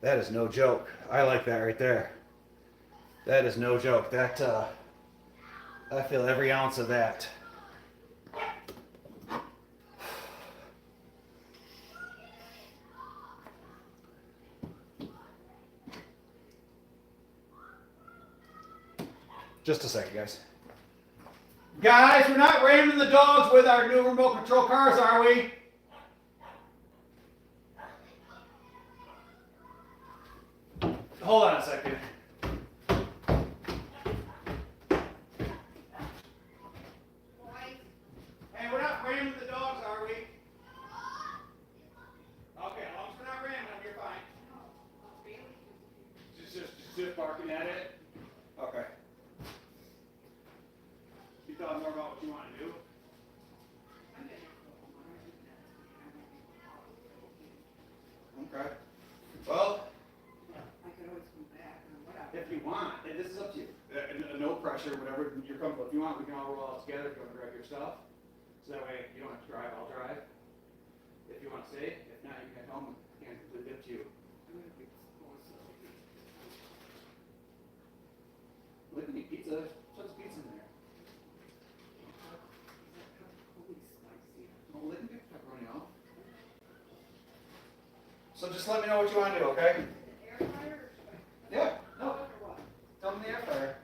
That is no joke. I like that right there. That is no joke. That, I feel every ounce of that. Just a second, guys. Guys, we're not ramming the dogs with our new remote control cars, are we? Hold on a second. Hey, we're not ramming the dogs, are we? Okay, as long as we're not ramming them, you're fine. Just barking at it? Okay. You thought more about what you want to do? Okay. Well,
I could always come back or whatever.
if you want, this is up to you. No pressure, whatever you're comfortable. If you want, we can all roll out together. If you want to grab your stuff, so that way you don't have to drive. I'll drive. If you want to stay, if not, you can head home. Again, completely up to you. Look at me, pizza. Put some pizza in there. Oh, they can get pepperoni off. So just let me know what you want to do, okay?
Air fryer or
Yeah. No.
or what?
Tell them the air fryer.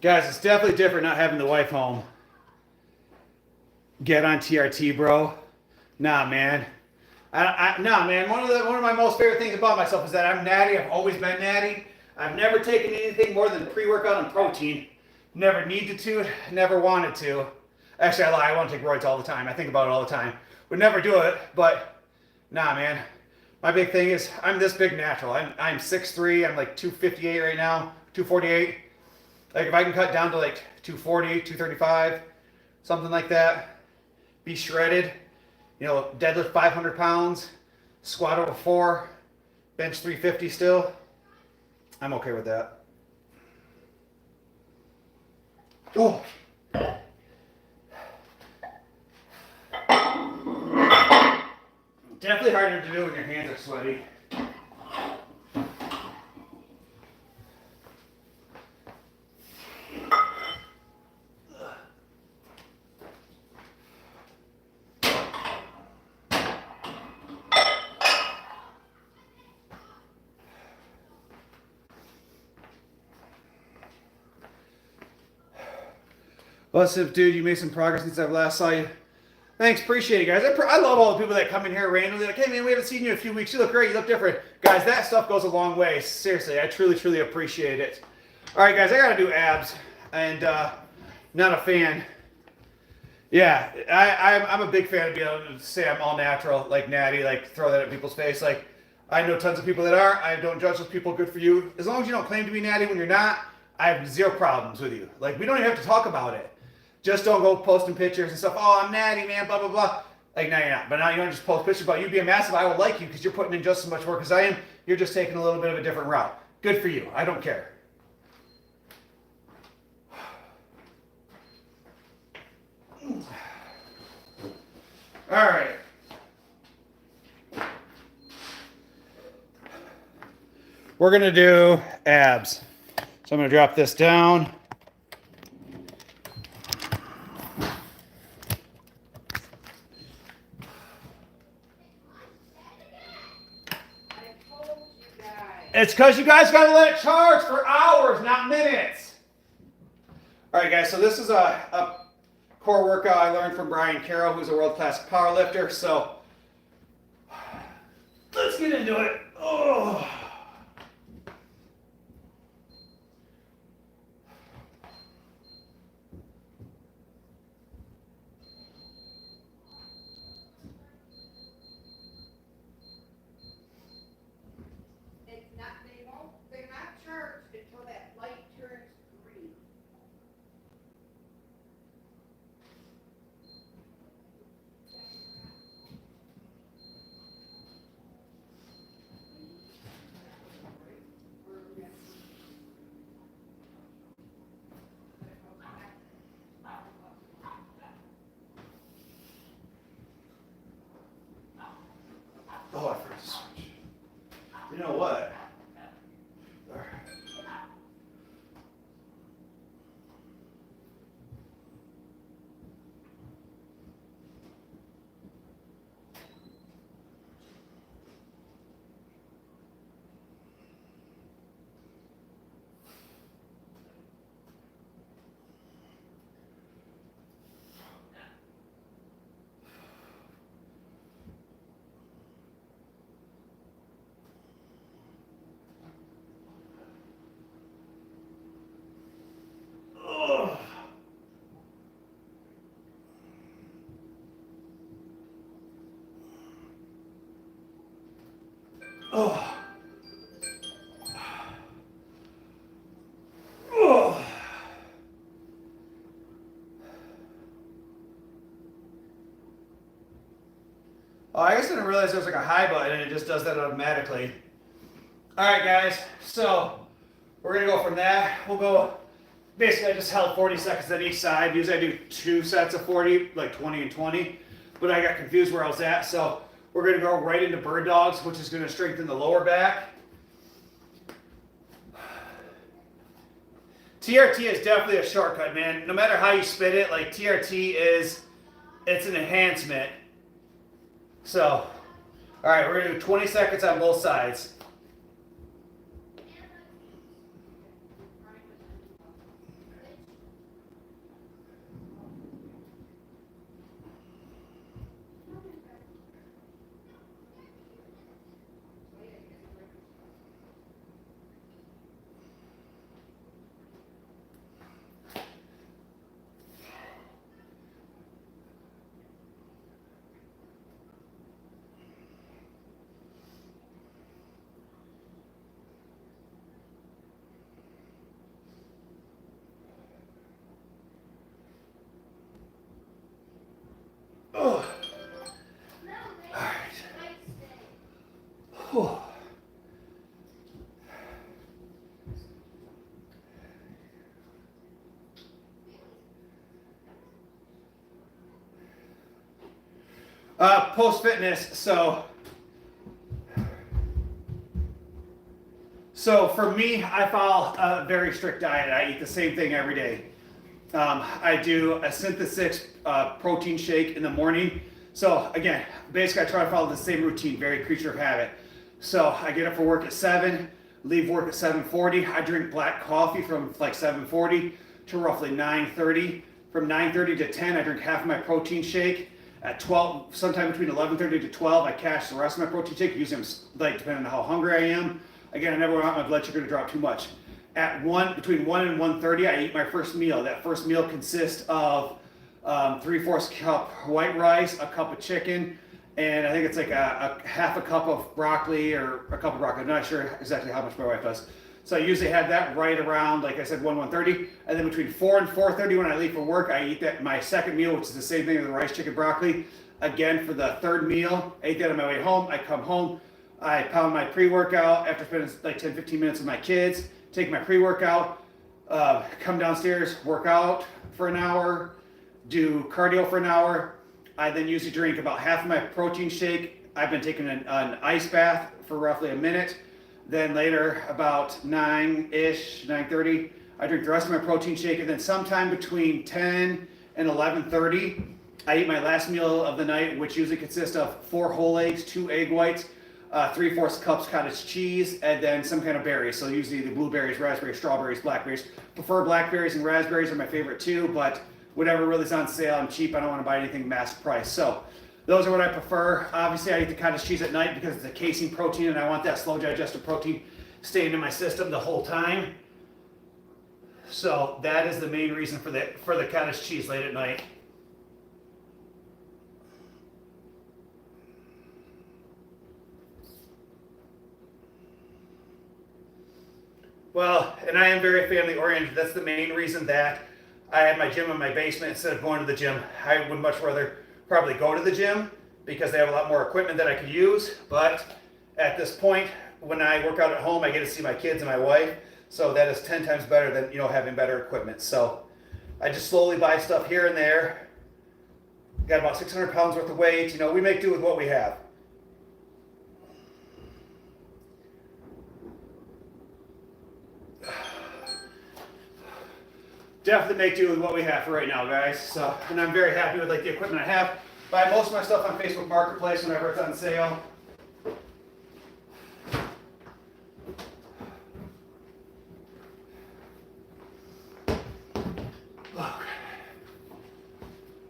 Guys, it's definitely different not having the wife home. Get on TRT, bro. Nah, man. Nah, man. One of my most favorite things about myself is that I'm natty. I've always been natty. I've never taken anything more than pre-workout and protein. Never needed to. Never wanted to. Actually, I lie. I want to take roids all the time. I think about it all the time. Would never do it. But nah, man. My big thing is I'm this big natural. I'm 6'3". I'm like 258 right now. 248. Like if I can cut down to like 240, 235, something like that. Be shredded, you know, deadlift 500 pounds, squat over 4, bench 350 still. I'm okay with that. Oh. Definitely harder to do when your hands are sweaty. What's up, dude? You made some progress since I last saw you. Thanks, appreciate it, guys. I love all the people that come in here randomly, like, hey, man, we haven't seen you in a few weeks. You look great. You look different. Guys, that stuff goes a long way. Seriously, I truly, truly appreciate it. All right, guys, I got to do abs, and not a fan. Yeah, I'm a big fan of being able to say I'm all natural, like natty, like throw that at people's face. Like, I know tons of people that are. I don't judge those people. Good for you. As long as you don't claim to be natty when you're not, I have zero problems with you. Like, we don't even have to talk about it. Just don't go posting pictures and stuff. Oh, I'm natty, man, blah, blah, blah. Like, no, you're not. But now you don't just post pictures about you being massive. I will like you because you're putting in just as much work as I am. You're just taking a little bit of a different route. Good for you. I don't care. All right. We're going to do abs. So I'm going to drop this down. It's because you guys got to let it charge for hours, not minutes. All right, guys, so this is a core workout I learned from Brian Carroll, who's a world-class powerlifter. So let's get into it. Oh. Oh, I forgot to switch. You know what? Oh. Oh. Oh, I guess I didn't realize there was like a high button and it just does that automatically. All right, guys, so we're gonna go from that. We'll go, basically I just held 40 seconds on each side. Usually I do 2 sets of 40, like 20 and 20, but I got confused where I was at. So we're gonna go right into bird dogs, which is gonna strengthen the lower back. TRT is definitely a shortcut, man. No matter how you spit it, like TRT it's an enhancement. So, all right, we're gonna do 20 seconds on both sides. Whew. Post fitness, so for me, I follow a very strict diet. I eat the same thing every day. I do a synthesis protein shake in the morning. So again, basically I try to follow the same routine, very creature of habit. So I get up for work at 7, leave work at 7:40. I drink black coffee from like 7:40 to roughly 9:30. From 9:30 to 10, I drink half of my protein shake. At 12, sometime between 11:30 to 12, I cash the rest of my protein shake. Usually I'm like, depending on how hungry I am. Again, I never want my blood sugar to drop too much. At between 1 and 1:30, I eat my first meal. That first meal consists of 3/4 cup white rice, a cup of chicken, and I think it's like a half a cup of broccoli or a cup of broccoli. I'm not sure exactly how much my wife does. So I usually have that right around, like I said, 1:30. And then between 4 and 4:30 when I leave for work, I eat that my second meal, which is the same thing as the rice, chicken, broccoli. Again, for the third meal, I ate that on my way home. I come home, I pound my pre-workout after spending like 10, 15 minutes with my kids, take my pre-workout, come downstairs, work out for an hour, do cardio for an hour. I then usually drink about half of my protein shake. I've been taking an ice bath for roughly a minute. Then later, about 9-ish, 9:30, I drink the rest of my protein shake. And then sometime between 10 and 11:30, I eat my last meal of the night, which usually consists of 4 whole eggs, 2 egg whites, 3/4 cups cottage cheese, and then some kind of berries. So usually the blueberries, raspberries, strawberries, blackberries. Prefer blackberries and raspberries are my favorite too, but whatever really is on sale, I'm cheap. I don't want to buy anything mass price. So those are what I prefer. Obviously, I eat the cottage cheese at night because it's a casein protein, and I want that slow digested protein staying in my system the whole time. So that is the main reason for the cottage cheese late at night. Well, and I am very family oriented. That's the main reason that I have my gym in my basement instead of going to the gym. I would much rather probably go to the gym because they have a lot more equipment that I could use. But at this point, when I work out at home, I get to see my kids and my wife. So that is 10 times better than, having better equipment. So I just slowly buy stuff here and there. Got about 600 pounds worth of weight. We make do with what we have. Definitely make do with what we have for right now, guys. So, and I'm very happy with the equipment I have. Buy most of my stuff on Facebook Marketplace whenever it's on sale.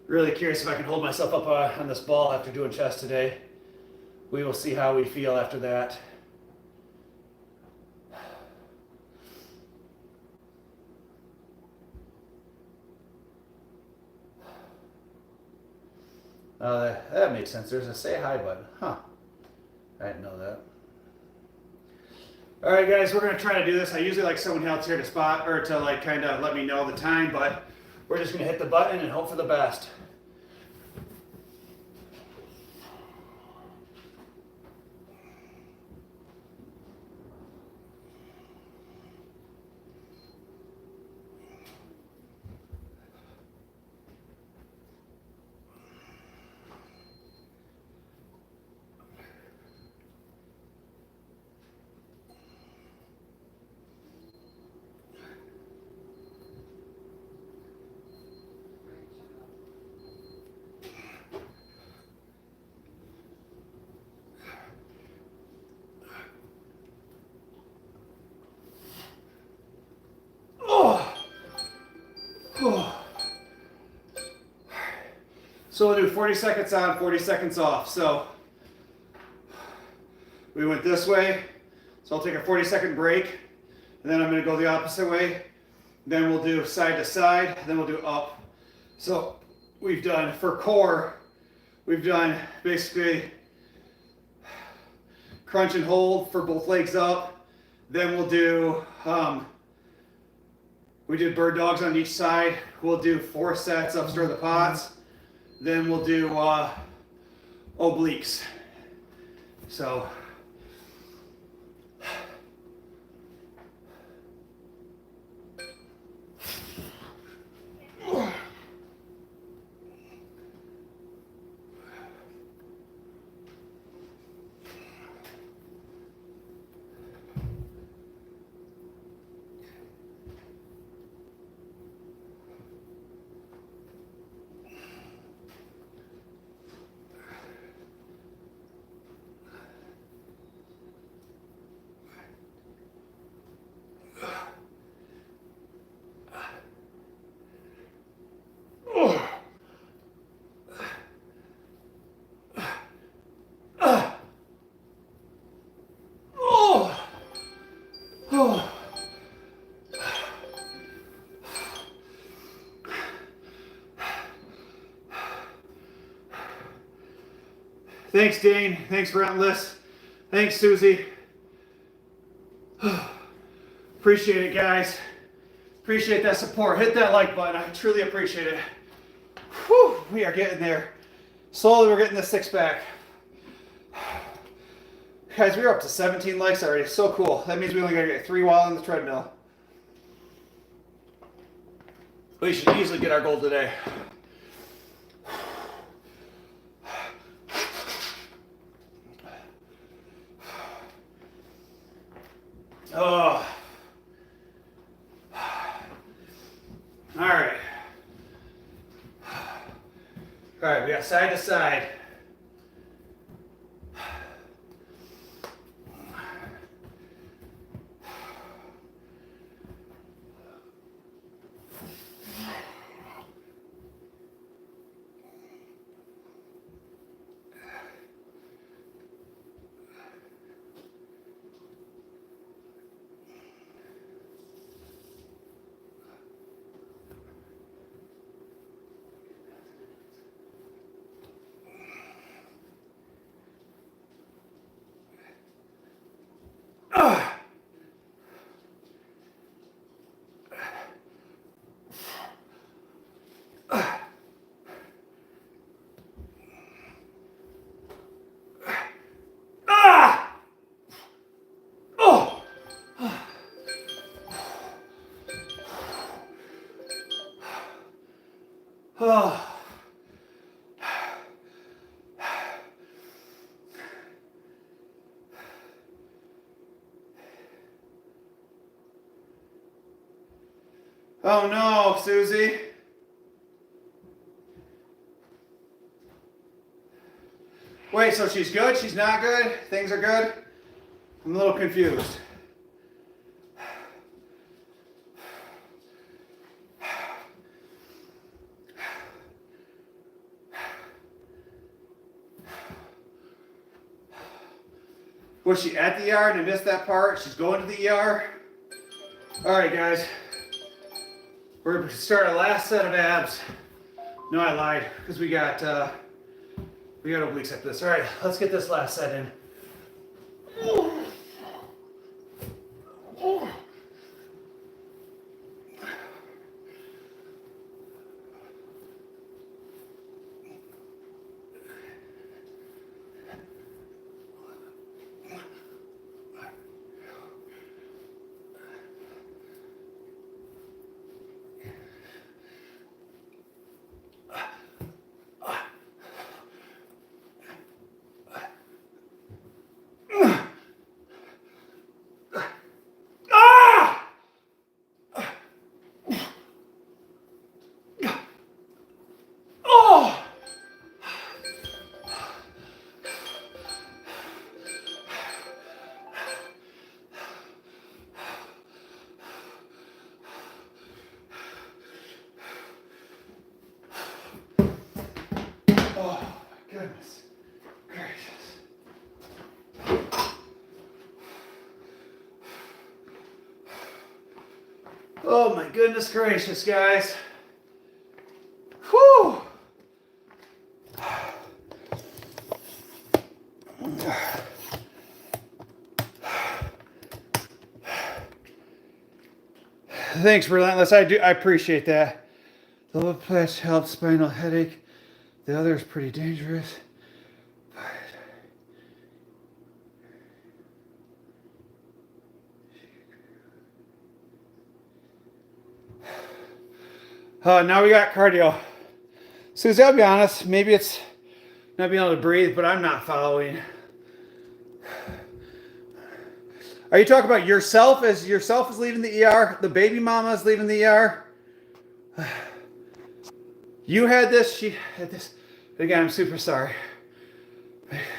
Really curious if I can hold myself up on this ball after doing chest today. We will see how we feel after that. That makes sense. There's a say hi button. Huh. I didn't know that. Alright guys, we're going to try to do this. I usually like someone else here to spot or to kind of let me know the time, but we're just going to hit the button and hope for the best. So we'll do 40 seconds on, 40 seconds off. So we went this way. So I'll take a 40-second break. And then I'm going to go the opposite way. Then we'll do side to side. Then we'll do up. So we've done, for core, we've done basically crunch and hold for both legs up. Then we'll do, we did bird dogs on each side. We'll do 4 sets of stir the pots. Then we'll do obliques. So Thanks, Dane. Thanks, Relentless. Thanks, Susie. Appreciate it, guys. Appreciate that support. Hit that like button. I truly appreciate it. Whew, we are getting there. Slowly, we're getting the six pack. Guys, we're up to 17 likes already. So cool. That means we only gotta get 3 while on the treadmill. We should easily get our goal today. Oh. All right. All right, we got side to side. Oh. Oh no, Susie. Wait, so she's good? She's not good? Things are good? I'm a little confused. Was she at the ER and I missed that part? She's going to the ER? Alright guys. We're going to start our last set of abs. No, I lied, because we got obliques like this. Alright, let's get this last set in. Goodness gracious. Oh my goodness gracious, guys. Whew. Thanks, Relentless. I appreciate that. The low patch helps spinal headache. The other is pretty dangerous. Now we got cardio. Susie, I'll be honest, maybe it's not being able to breathe, but I'm not following. Are you talking about yourself as yourself is leaving the ER? The baby mama is leaving the ER? You had this, she had this. Again, I'm super sorry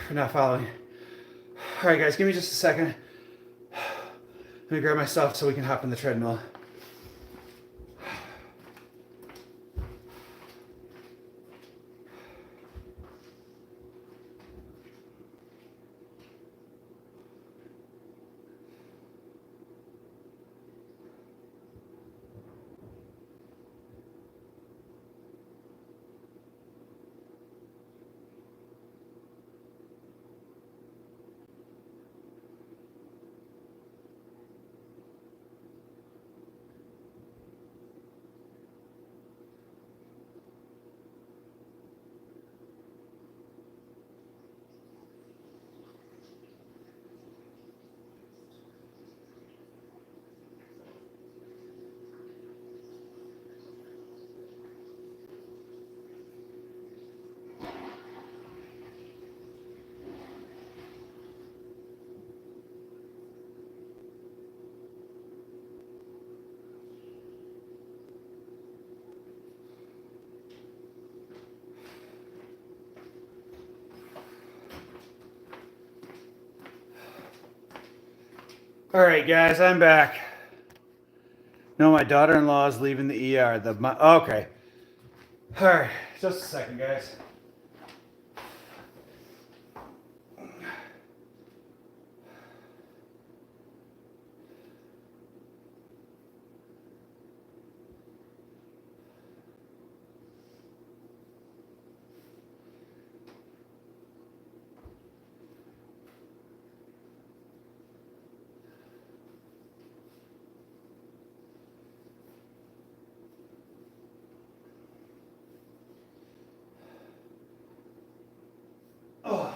for not following. All right, guys, give me just a second. Let me grab my stuff so we can hop in the treadmill. All right, guys, I'm back. No, my daughter-in-law is leaving the ER. Okay. All right, just a second, guys. Oh.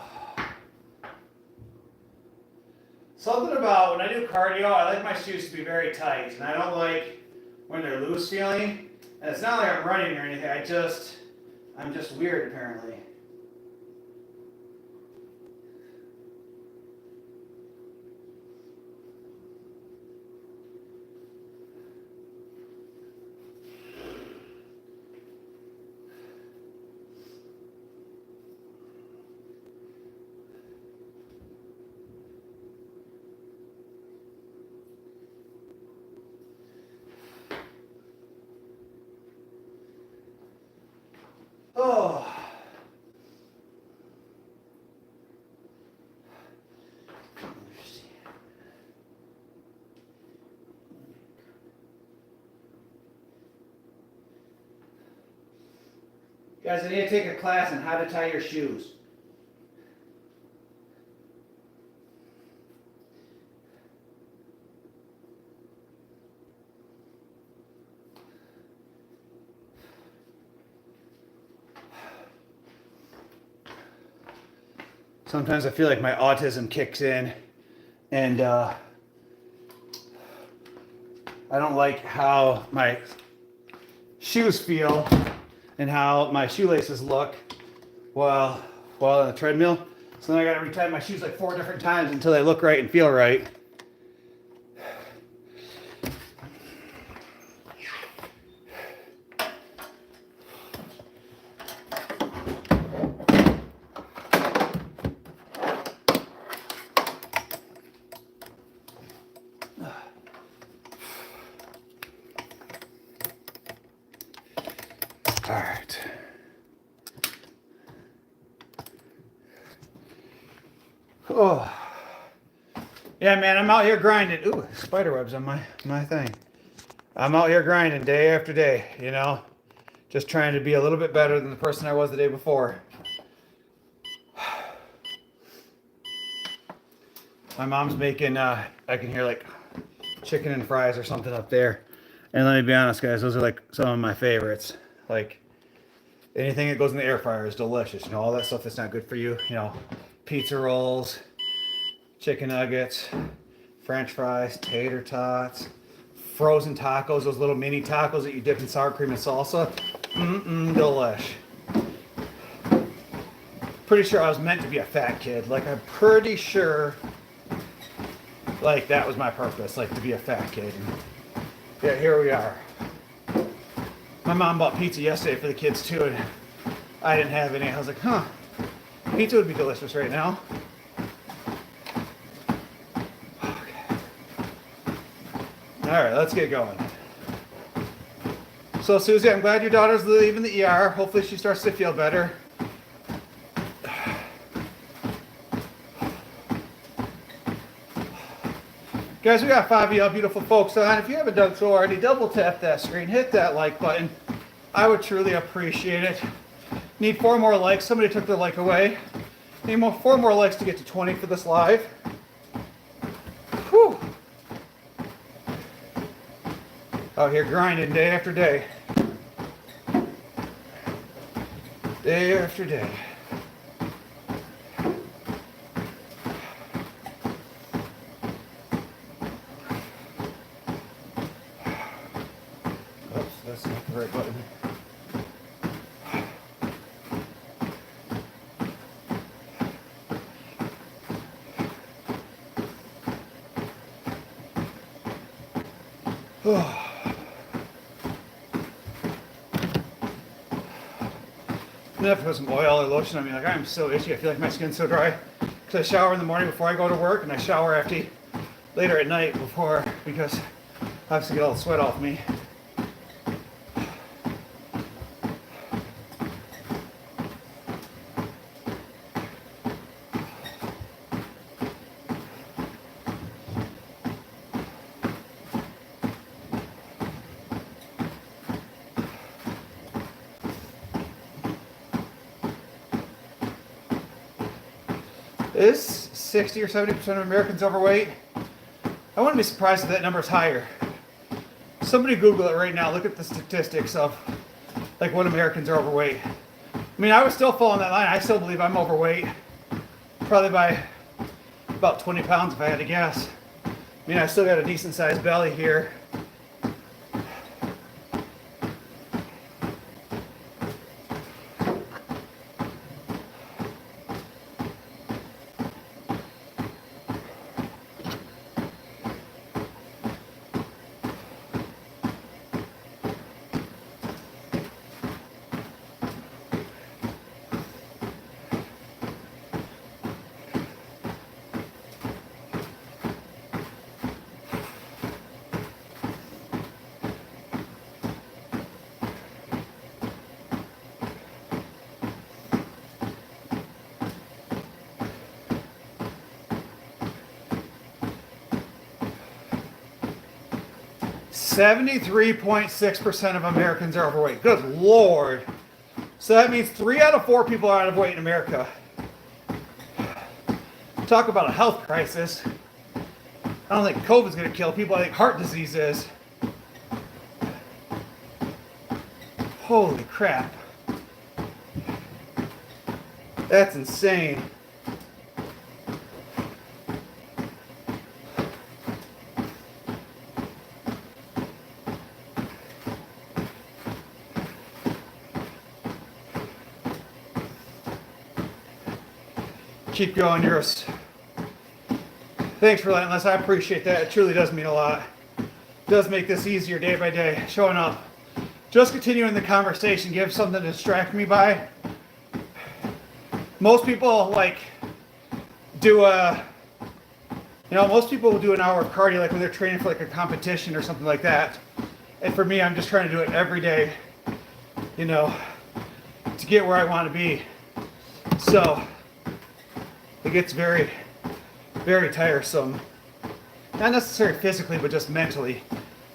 Something about when I do cardio, I like my shoes to be very tight, and I don't like when they're loose feeling. And it's not like I'm running or anything. I'm just weird apparently. Oh. Guys, I need to take a class on how to tie your shoes. Sometimes I feel like my autism kicks in, and I don't like how my shoes feel and how my shoelaces look while on the treadmill. So then I gotta retie my shoes like 4 different times until they look right and feel right. All right. Oh. Yeah, man, I'm out here grinding. Ooh, spider webs on my thing. I'm out here grinding day after day, you know, just trying to be a little bit better than the person I was the day before. My mom's making, I can hear like chicken and fries or something up there. And let me be honest, guys, those are like some of my favorites. Like, anything that goes in the air fryer is delicious. You know, all that stuff that's not good for you. You know, pizza rolls, chicken nuggets, French fries, tater tots, frozen tacos, those little mini tacos that you dip in sour cream and salsa. Delish. Pretty sure I was meant to be a fat kid. Like, I'm pretty sure, like, that was my purpose, like, to be a fat kid. And yeah, here we are. My mom bought pizza yesterday for the kids too, and I didn't have any. I was like, huh, pizza would be delicious right now. Okay. All right, let's get going. So, Susie, I'm glad your daughter's leaving the ER. Hopefully she starts to feel better. Guys, we got 5 of y'all beautiful folks on. If you haven't done so already, double tap that screen, hit that like button. I would truly appreciate it. Need 4 more likes. Somebody took the like away. Need 4 more likes to get to 20 for this live. Whew. Out here grinding day after day. Day after day. That's not the right button. I'm gonna have to put some oil or lotion on me. Like, I'm so itchy. I feel like my skin's so dry. Because I shower in the morning before I go to work, and I shower after later at night before, because I have to get all the sweat off me. Is 60 or 70% of Americans overweight? I wouldn't be surprised if that number is higher. Somebody Google it right now. Look at the statistics of like what Americans are overweight. I mean, I would still fall in that line. I still believe I'm overweight. Probably by about 20 pounds if I had to guess. I mean, I still got a decent sized belly here. .6% of Americans are overweight. Good Lord. So that means 3 out of 4 people are out of weight in America. Talk about a health crisis. I don't think COVID's going to kill people. I think heart disease is. Holy crap. That's insane. Keep going, yours. Thanks, Relentless. I appreciate that. It truly does mean a lot. It does make this easier day by day, showing up. Just continuing the conversation, give something to distract me by. Most people most people will do an hour of cardio like when they're training for like a competition or something like that. And for me, I'm just trying to do it every day, to get where I want to be. So it gets very, very tiresome. Not necessarily physically, but just mentally.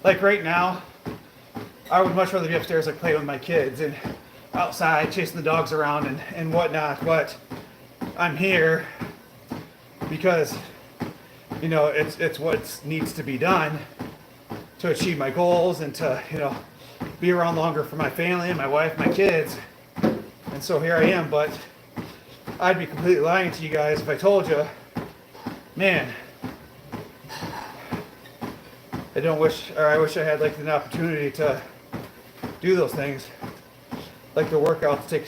Like right now, I would much rather be upstairs like playing with my kids and outside chasing the dogs around and whatnot, but I'm here because it's what needs to be done to achieve my goals and to be around longer for my family and my wife, my kids. And so here I am, but I'd be completely lying to you guys if I told you, man, I wish I had like an opportunity to do those things. Like the workouts take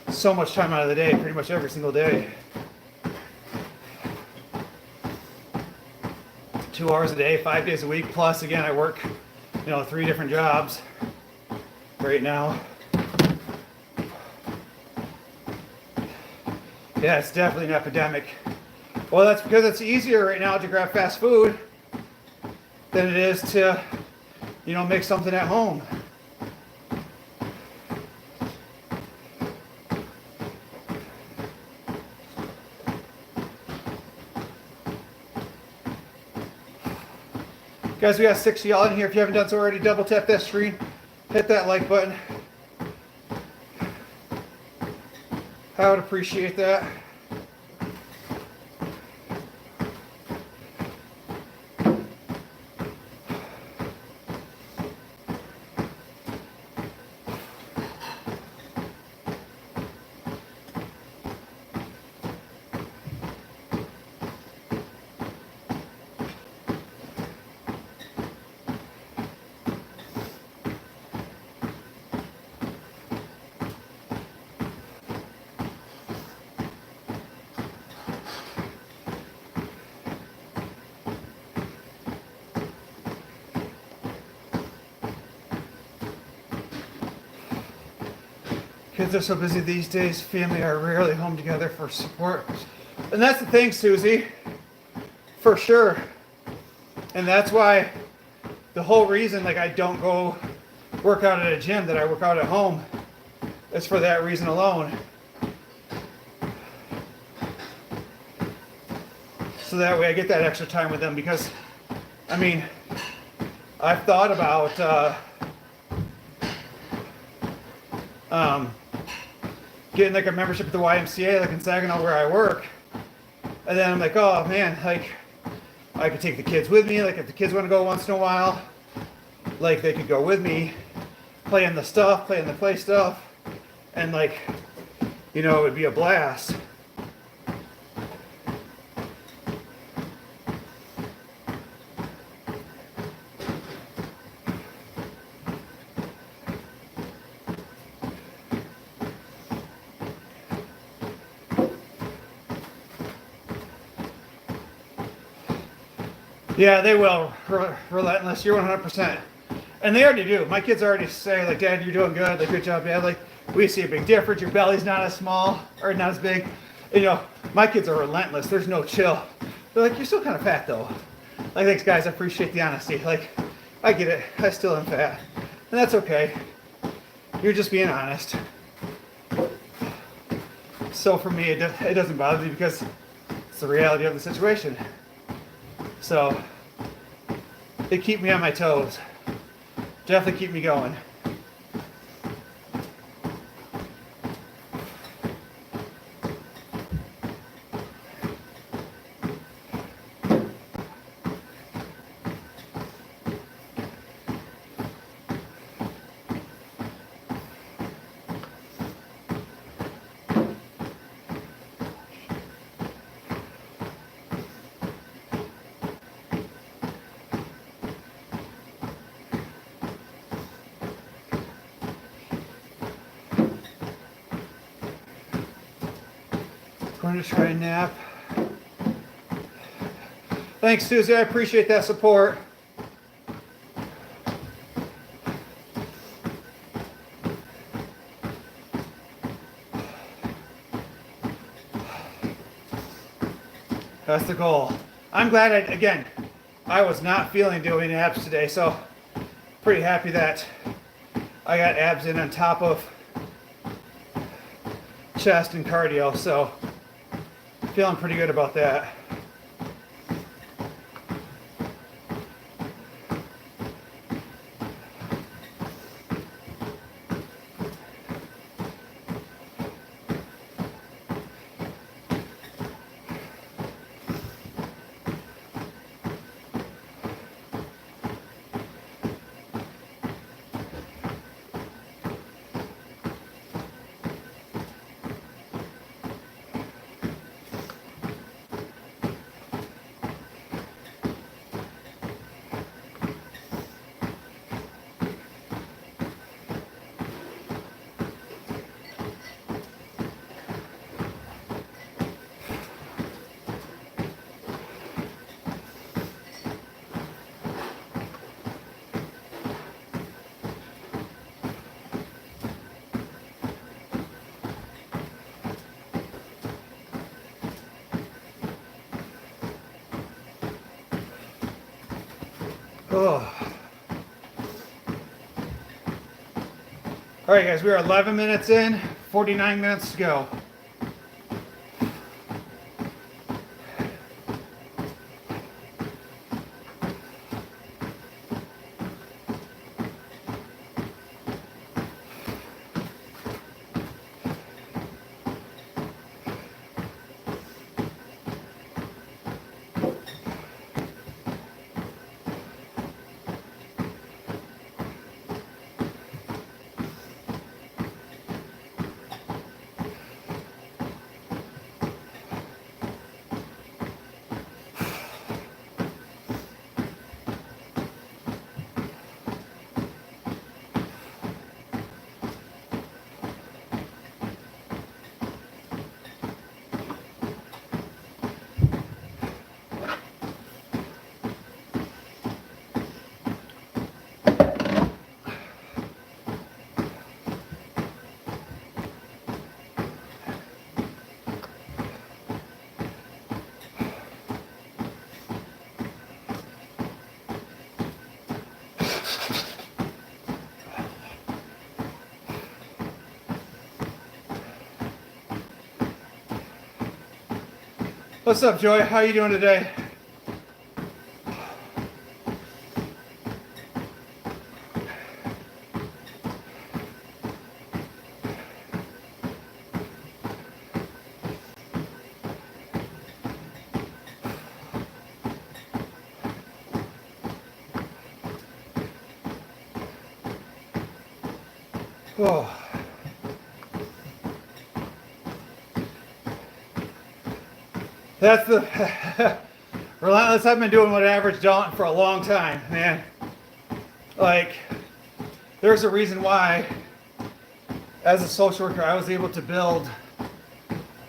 so much time out of the day, pretty much every single day. 2 hours a day, 5 days a week. Plus, again, I work, 3 different jobs right now. Yeah, it's definitely an epidemic. Well, that's because it's easier right now to grab fast food than it is to, make something at home. Guys, we got 6 of y'all in here. If you haven't done so already, double tap that screen. Hit that like button. I would appreciate that. Kids are so busy these days, family are rarely home together for support. And that's the thing, Susie. For sure. And that's why the whole reason like I don't go work out at a gym, that I work out at home, is for that reason alone. So that way I get that extra time with them, because I mean, I've thought about getting like a membership at the YMCA, like in Saginaw where I work. And then I'm like, oh man, like I could take the kids with me. Like if the kids want to go once in a while, like they could go with me, playing the play stuff, and like, you know, it would be a blast. Yeah, they will. Relentless. You're 100%. And they already do. My kids already say, like, Dad, you're doing good. Like, good job, Dad. Like, we see a big difference. Your belly's not as small, or not as big. And, you know, my kids are relentless. There's no chill. They're like, you're still kind of fat, though. Like, thanks, guys. I appreciate the honesty. Like, I get it. I still am fat. And that's okay. You're just being honest. So for me, it doesn't bother me, because it's the reality of the situation. So they keep me on my toes. Definitely keep me going. Going to try and nap. Thanks, Susie. I appreciate that support. That's the goal. I'm glad I was not feeling doing abs today, so pretty happy that I got abs in on top of chest and cardio, so feeling pretty good about that. Oh. All right, guys, we are 11 minutes in, 49 minutes to go. What's up, Joy? How you doing today? Oh. That's the relentless. I've been doing what average don't for a long time, man. Like, there's a reason why, as a social worker, I was able to build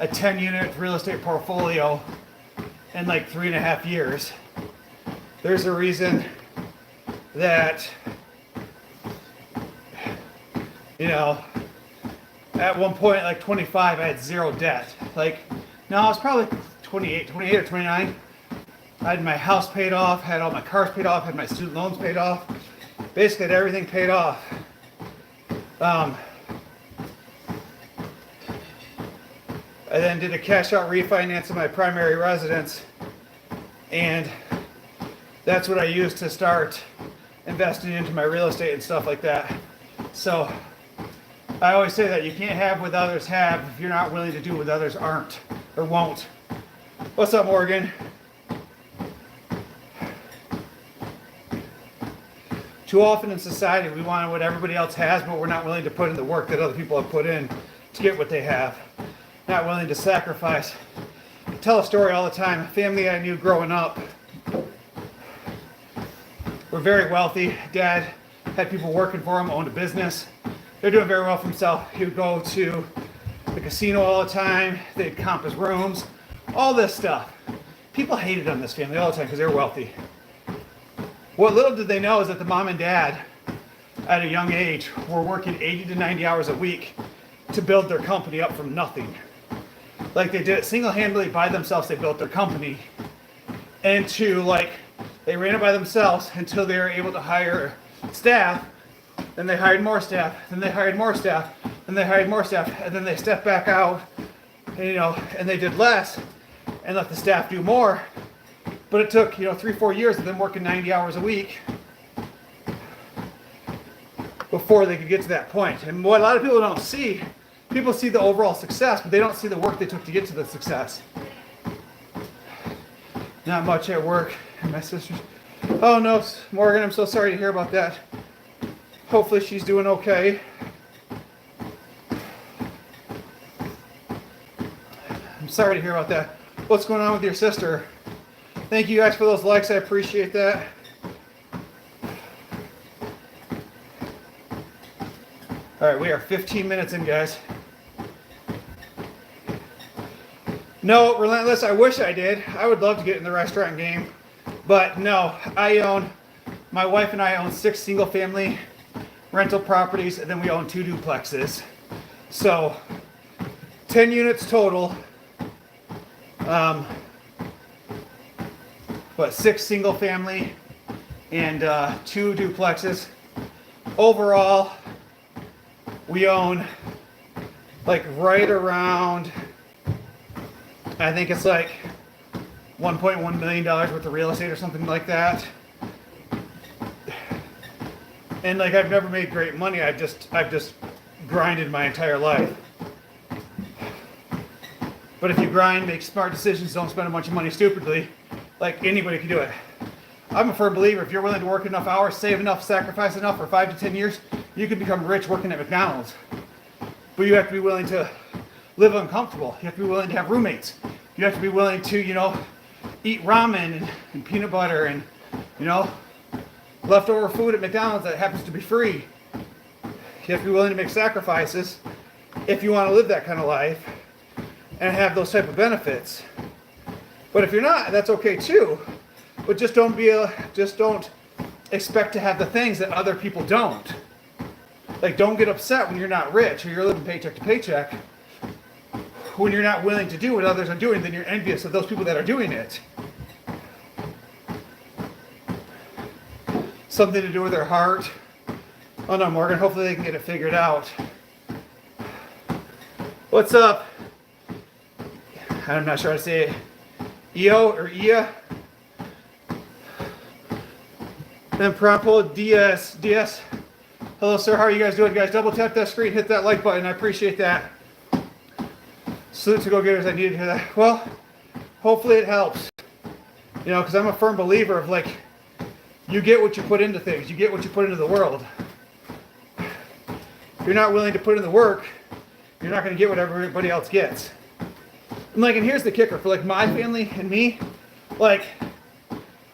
a 10-unit real estate portfolio in like 3.5 years. There's a reason that, you know, at one point, like 25, I had zero debt. Like, no, I was probably 28 or 29. I had my house paid off, had all my cars paid off, had my student loans paid off. Basically, had everything paid off. I then did a cash out refinance of my primary residence, and that's what I used to start investing into my real estate and stuff like that. So I always say that you can't have what others have if you're not willing to do what others aren't or won't. What's up, Morgan? Too often in society, we want what everybody else has, but we're not willing to put in the work that other people have put in to get what they have. Not willing to sacrifice. I tell a story all the time. A family I knew growing up were very wealthy. Dad had people working for him, owned a business. They're doing very well for himself. He would go to the casino all the time. They'd comp his rooms. All this stuff. People hated on this family all the time because they were wealthy. What little did they know is that the mom and dad, at a young age, were working 80 to 90 hours a week to build their company up from nothing. Like, they did it single-handedly by themselves. They built their company into, like, they ran it by themselves until they were able to hire staff. Then they hired more staff. Then they hired more staff. Then they hired more staff. And then they stepped back out, and, you know, and they did less and let the staff do more. But it took, 3-4 years of them working 90 hours a week before they could get to that point. And what a lot of people don't see, people see the overall success, but they don't see the work they took to get to the success. Not much at work. And my sister's, oh no, Morgan, I'm so sorry to hear about that. Hopefully she's doing okay. I'm sorry to hear about that. What's going on with your sister? Thank you guys for those likes. I appreciate that. All right, we are 15 minutes in, guys. No, Relentless, I wish I did. I would love to get in the restaurant game. But no, my wife and I own 6 single-family rental properties, and then we own 2 duplexes. So, 10 units total. 6 single-family and 2 duplexes. Overall, we own like right around, I think it's like $1.1 million worth of real estate or something like that. And like, I've never made great money. I've just grinded my entire life. But if you grind, make smart decisions, don't spend a bunch of money stupidly, like, anybody can do it. I'm a firm believer, if you're willing to work enough hours, save enough, sacrifice enough for 5 to 10 years, you can become rich working at McDonald's. But you have to be willing to live uncomfortable. You have to be willing to have roommates. You have to be willing to, eat ramen and peanut butter and, leftover food at McDonald's that happens to be free. You have to be willing to make sacrifices if you want to live that kind of life and have those type of benefits. But if you're not, that's okay too. But just don't expect to have the things that other people don't. Like, don't get upset when you're not rich or you're living paycheck to paycheck. When you're not willing to do what others are doing, then you're envious of those people that are doing it. Something to do with their heart. Oh no, Morgan, hopefully they can get it figured out. What's up? I'm not sure how to say it. EO or IA. And Prampo DS. Hello, sir. How are you guys doing, guys? Double tap that screen, hit that like button. I appreciate that. Salute to go-getters. I needed to hear that. Well, hopefully it helps. You know, because I'm a firm believer of like, you get what you put into things. You get what you put into the world. If you're not willing to put in the work, you're not going to get what everybody else gets. And like, and here's the kicker for like my family and me. Like,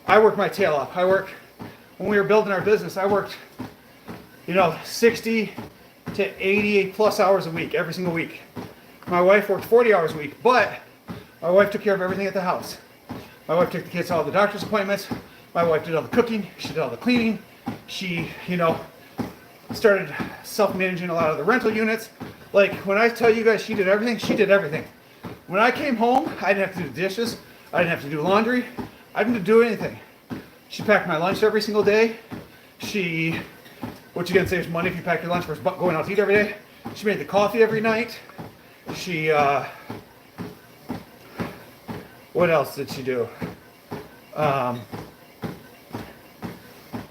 I work my tail off. When we were building our business, I worked, you know, 60 to 80 plus hours a week, every single week. My wife worked 40 hours a week, but my wife took care of everything at the house. My wife took the kids to all the doctor's appointments. My wife did all the cooking. She did all the cleaning. She, you know, started self-managing a lot of the rental units. Like, when I tell you guys she did everything, she did everything. When I came home, I didn't have to do the dishes. I didn't have to do laundry. I didn't have to do anything. She packed my lunch every single day. Which again saves money if you pack your lunch versus going out to eat every day. She made the coffee every night. What else did she do?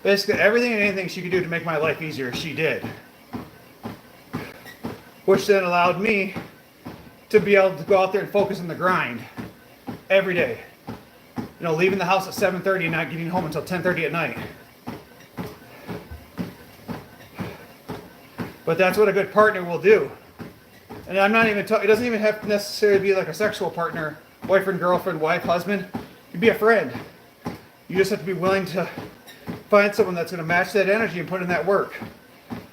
Basically everything and anything she could do to make my life easier, she did. Which then allowed me to be able to go out there and focus on the grind every day. You know, leaving the house at 7:30 and not getting home until 10:30 at night. But that's what a good partner will do. And I'm not even talking, it doesn't even have to necessarily be like a sexual partner, boyfriend, girlfriend, wife, husband. You can be a friend. You just have to be willing to find someone that's going to match that energy and put in that work.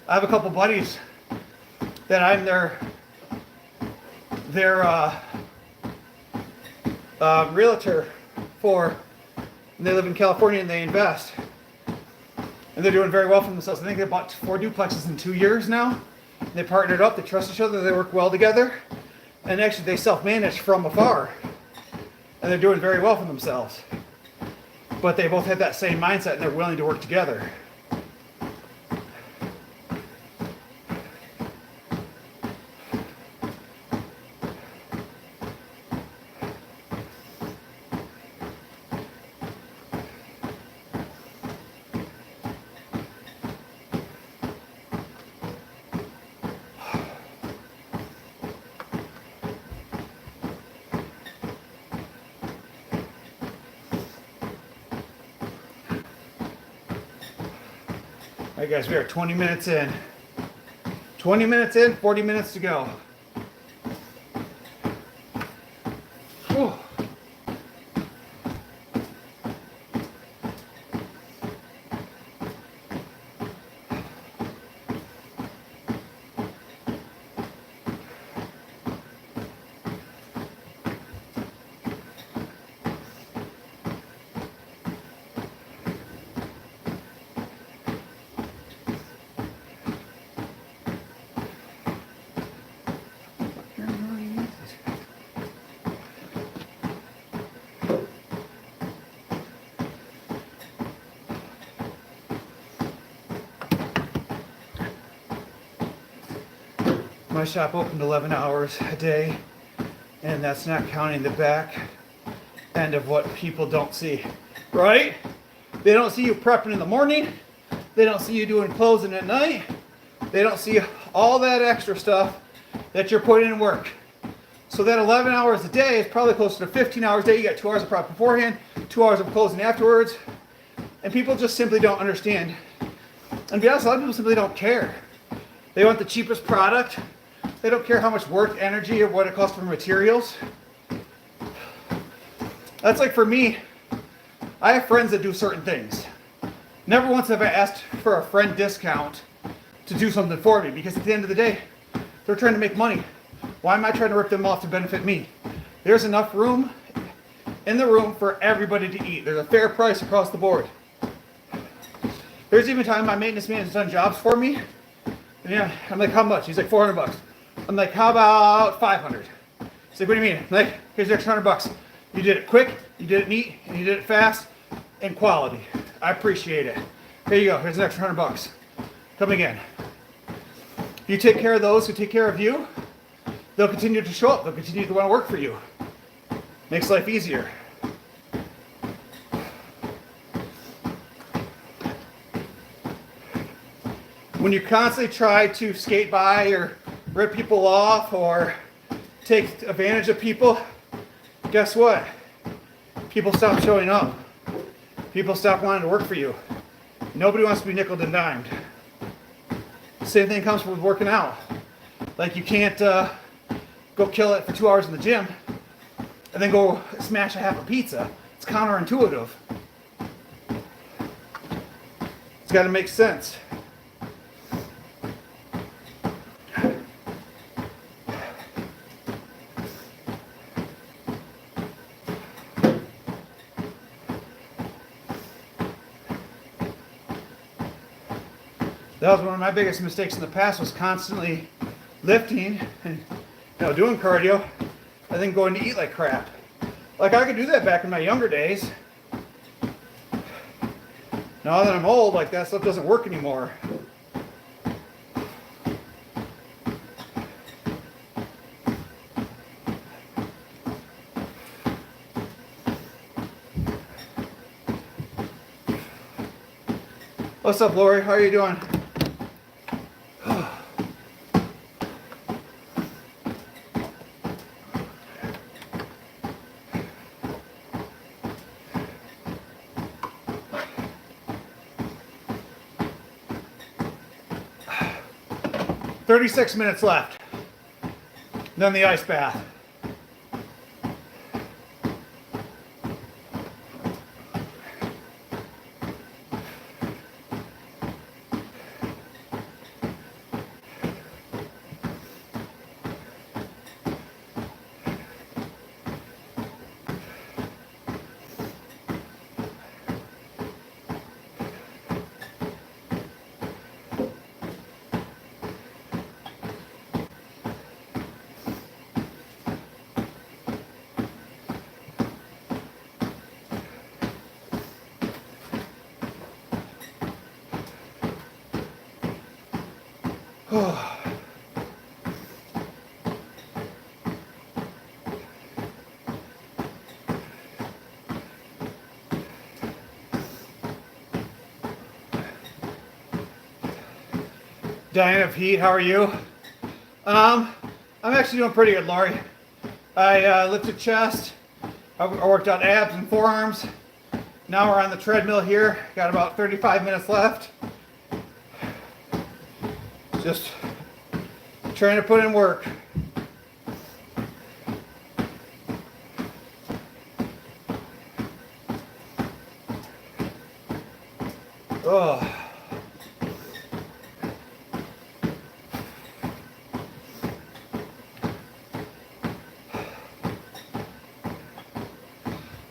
I have a couple buddies that I'm their realtor for, and they live in California and they invest. And they're doing very well for themselves. I think they bought 4 duplexes in 2 years now. They partnered up, they trust each other, they work well together. And actually they self-manage from afar. And they're doing very well for themselves. But they both have that same mindset and they're willing to work together. Alright guys, we are 20 minutes in. 20 minutes in, 40 minutes to go. Whew. My shop opened 11 hours a day, and that's not counting the back end of what people don't see, right? They don't see you prepping in the morning. They don't see you doing closing at night. They don't see all that extra stuff that you're putting in work. So that 11 hours a day is probably closer to 15 hours a day. You got 2 hours of prep beforehand, 2 hours of closing afterwards. And people just simply don't understand. And to be honest, a lot of people simply don't care. They want the cheapest product. They don't care how much work, energy, or what it costs for materials. That's like for me, I have friends that do certain things. Never once have I asked for a friend discount to do something for me, because at the end of the day, they're trying to make money. Why am I trying to rip them off to benefit me? There's enough room in the room for everybody to eat. There's a fair price across the board. There's even time my maintenance man has done jobs for me. And yeah, I'm like, how much? He's like, $400. I'm like, how about 500? He's like, what do you mean? I'm like, here's the extra $100. You did it quick, you did it neat, and you did it fast, and quality. I appreciate it. Here you go, here's an extra $100. Come again. You take care of those who take care of you, they'll continue to show up, they'll continue to want to work for you. Makes life easier. when you constantly try to skate by or rip people off or take advantage of people, guess what? People stop showing up. People stop wanting to work for you. Nobody wants to be nickel and dimed. Same thing comes with working out. Like you can't go kill it for 2 hours in the gym and then go smash a half a pizza. It's counterintuitive. It's got to make sense. That was one of my biggest mistakes in the past, was constantly lifting and doing cardio and then going to eat like crap. Like I could do that back in my younger days. Now that I'm old, like that stuff doesn't work anymore. What's up, Lori? How are you doing? 36 minutes left. Then the ice bath. Dying of heat, how are you? I'm actually doing pretty good, Lori. I lifted chest, I worked out abs and forearms. Now we're on the treadmill here, got about 35 minutes left. Just trying to put in work. Oh.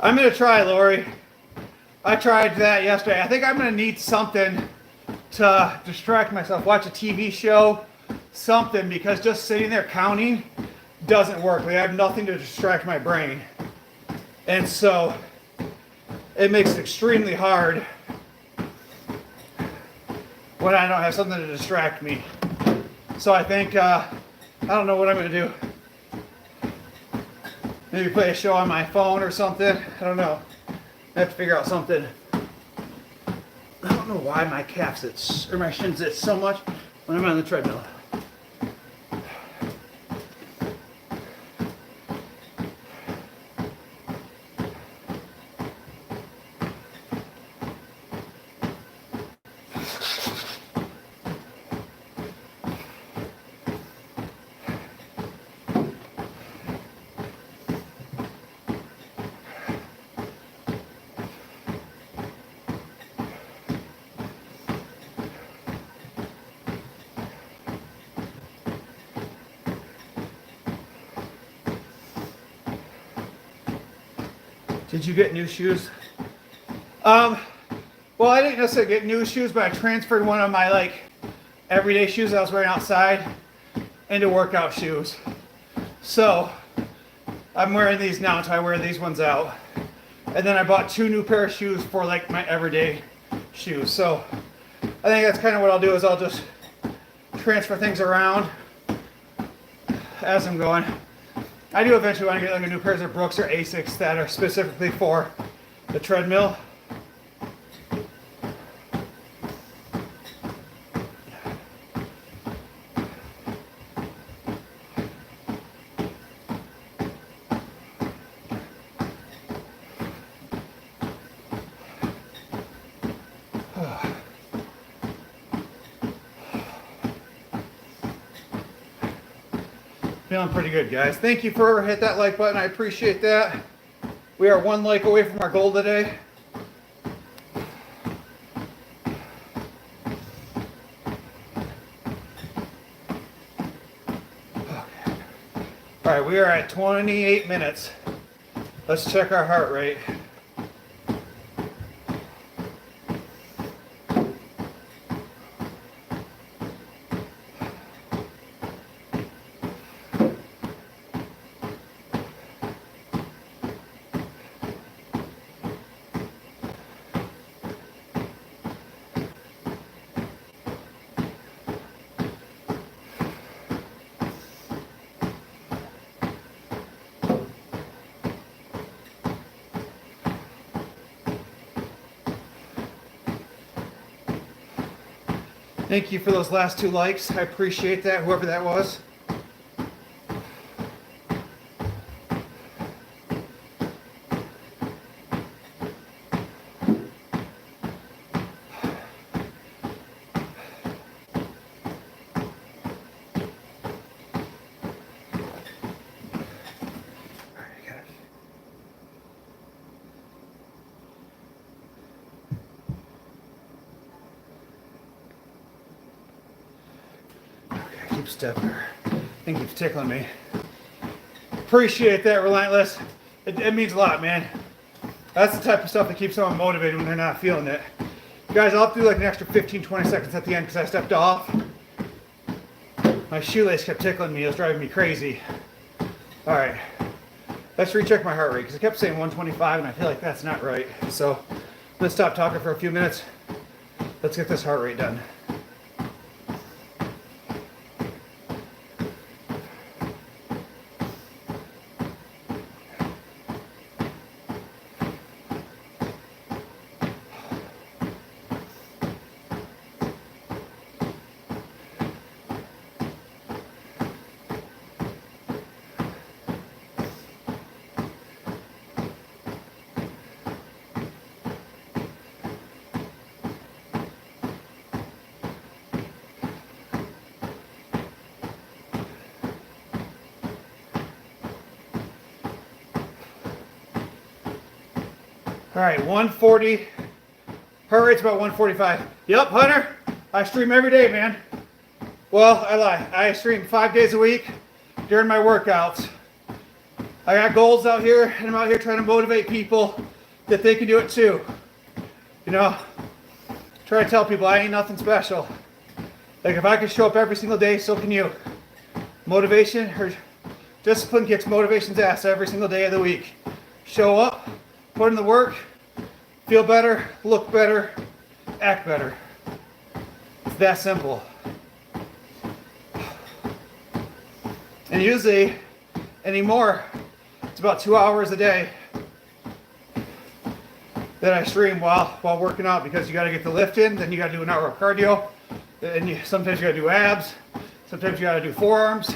I'm gonna try, Lori. I tried that yesterday. I think I'm gonna need something to distract myself. Watch a TV show, something, because just sitting there counting doesn't work. Like, I have nothing to distract my brain. And so it makes it extremely hard when I don't have something to distract me. So I think, I don't know what I'm gonna do. Maybe play a show on my phone or something. I don't know. I have to figure out something. I don't know why my calf sits, or my shin sits so much when I'm on the treadmill. Did you get new shoes? Well, I didn't necessarily get new shoes, but I transferred one of my everyday shoes I was wearing outside into workout shoes. So I'm wearing these now until I wear these ones out. And then I bought 2 new pair of shoes for my everyday shoes. So I think that's kind of what I'll do, is I'll just transfer things around as I'm going. I do eventually want to get a new pair of Brooks or Asics that are specifically for the treadmill. Feeling pretty good, guys. Thank you for hitting that like button. I appreciate that. We are 1 like away from our goal today. All right, we are at 28 minutes. Let's check our heart rate. Thank you for those last 2 likes. I appreciate that, whoever that was. Keep stepping her. Thank you for tickling me. Appreciate that, Relentless. It means a lot, man. That's the type of stuff that keeps someone motivated when they're not feeling it. Guys, I'll have to do like an extra 15-20 seconds at the end because I stepped off. My shoelace kept tickling me. It was driving me crazy. All right. Let's recheck my heart rate because I kept saying 125 and I feel like that's not right. So let's stop talking for a few minutes. Let's get this heart rate done. All right, 140. Heart rate's about 145. Yep, Hunter, I stream every day, man. Well, I lie. I stream 5 days a week during my workouts. I got goals out here, and I'm out here trying to motivate people that they can do it too. You know, try to tell people I ain't nothing special. Like if I can show up every single day, so can you. Motivation or discipline kicks motivation's ass every single day of the week. Show up, put in the work, feel better, look better, act better. It's that simple. And usually, anymore, it's about 2 hours a day that I stream while working out because you got to get the lift in, then you got to do an hour of cardio, and sometimes you got to do abs, sometimes you got to do forearms,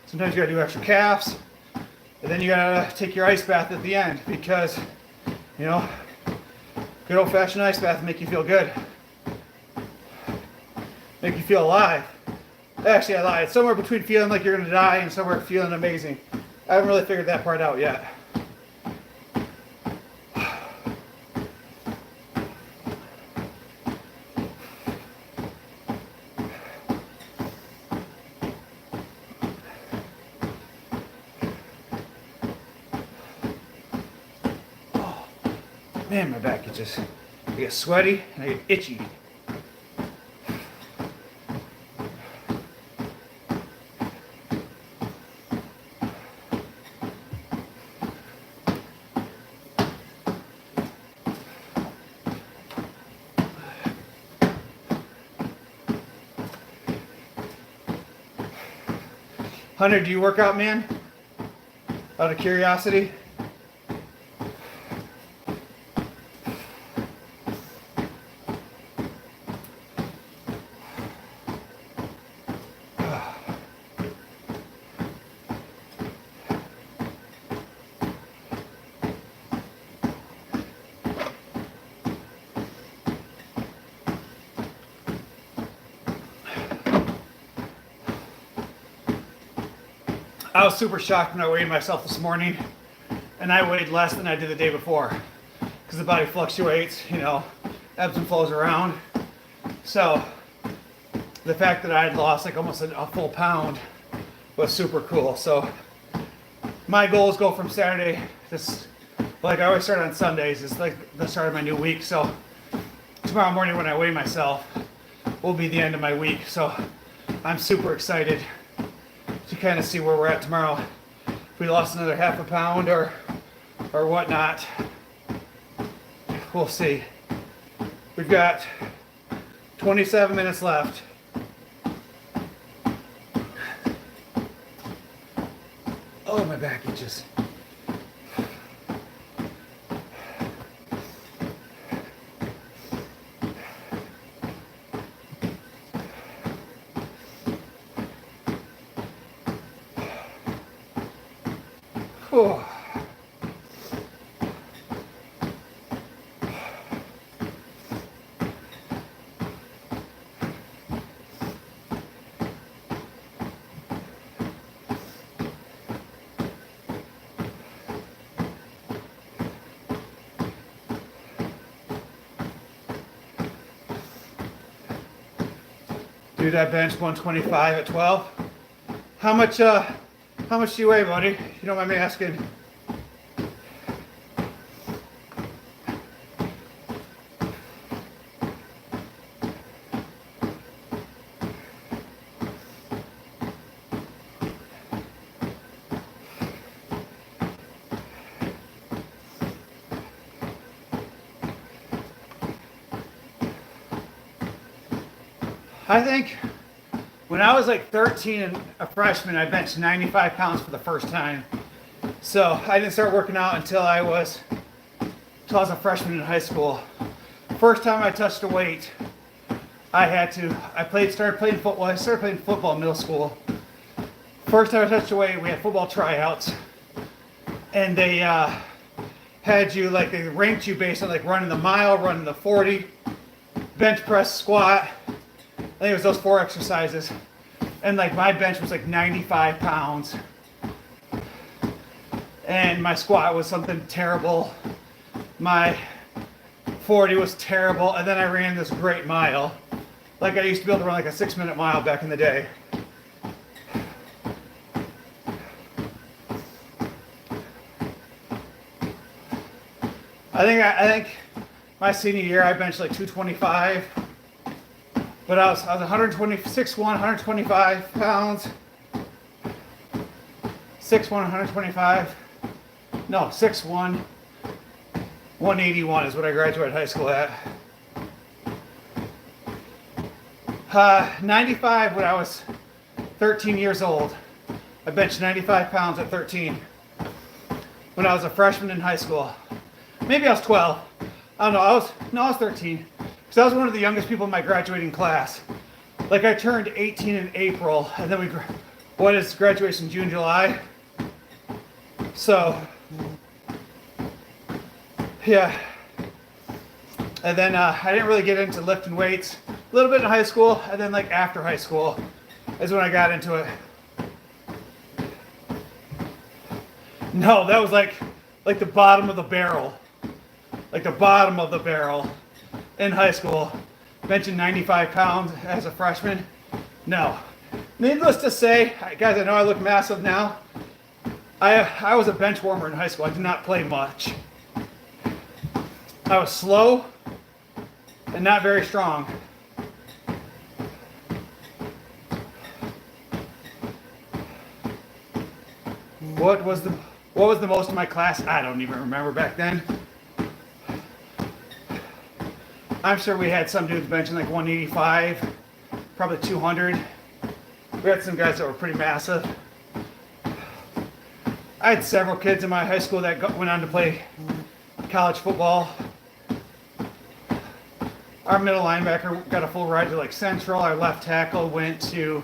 sometimes you got to do extra calves, and then you got to take your ice bath at the end because, you know, good old-fashioned ice bath make you feel good, make you feel alive. Actually, I lied. It's somewhere between feeling like you're going to die and somewhere feeling amazing. I haven't really figured that part out yet. Oh, man, my back is just, I get sweaty and I get itchy. Hunter, do you work out, man? Out of curiosity? I was super shocked when I weighed myself this morning, and I weighed less than I did the day before, because the body fluctuates, you know, ebbs and flows around. So the fact that I had lost like almost a full pound was super cool. So my goals go from Saturday, this, like I always start on Sundays, it's like the start of my new week. So tomorrow morning when I weigh myself will be the end of my week. So I'm super excited to kind of see where we're at tomorrow. If we lost another half a pound or whatnot, we'll see. We've got 27 minutes left. Oh, my back itches. Oh. Dude, I bench 125 at 12. How much do you weigh, buddy? You don't mind me asking? I think when I was like 13 and a freshman, I benched 95 pounds for the first time. So I didn't start working out until I was a freshman in high school. First time I touched a weight, I started playing football. I started playing football in middle school. First time I touched a weight, we had football tryouts, and they had you, like, they ranked you based on like running the mile, running the 40, bench press, squat. I think it was those 4 exercises. And like my bench was like 95 pounds. And my squat was something terrible. My 40 was terrible. And then I ran this great mile. Like I used to be able to run like a 6-minute mile back in the day. I think my senior year I benched like 225. But I was 126, 125 pounds. 6'1", 125. No, 6'1", 181 is what I graduated high school at. 95 when I was 13 years old. I benched 95 pounds at 13. When I was a freshman in high school. Maybe I was 12. I don't know. I was 13. Because I was one of the youngest people in my graduating class. Like I turned 18 in April, and then what is graduation, June, July? So, yeah. And then I didn't really get into lifting weights. A little bit in high school, and then like after high school is when I got into it. No, that was like the bottom of the barrel. Like the bottom of the barrel. In high school, benching 95 pounds as a freshman. No. Needless to say, guys, I know I look massive now. I was a bench warmer in high school. I did not play much. I was slow and not very strong. What was the most in my class? I don't even remember back then. I'm sure we had some dudes benching like 185, probably 200. We had some guys that were pretty massive. I had several kids in my high school that went on to play college football. Our middle linebacker got a full ride to like Central. Our left tackle went to,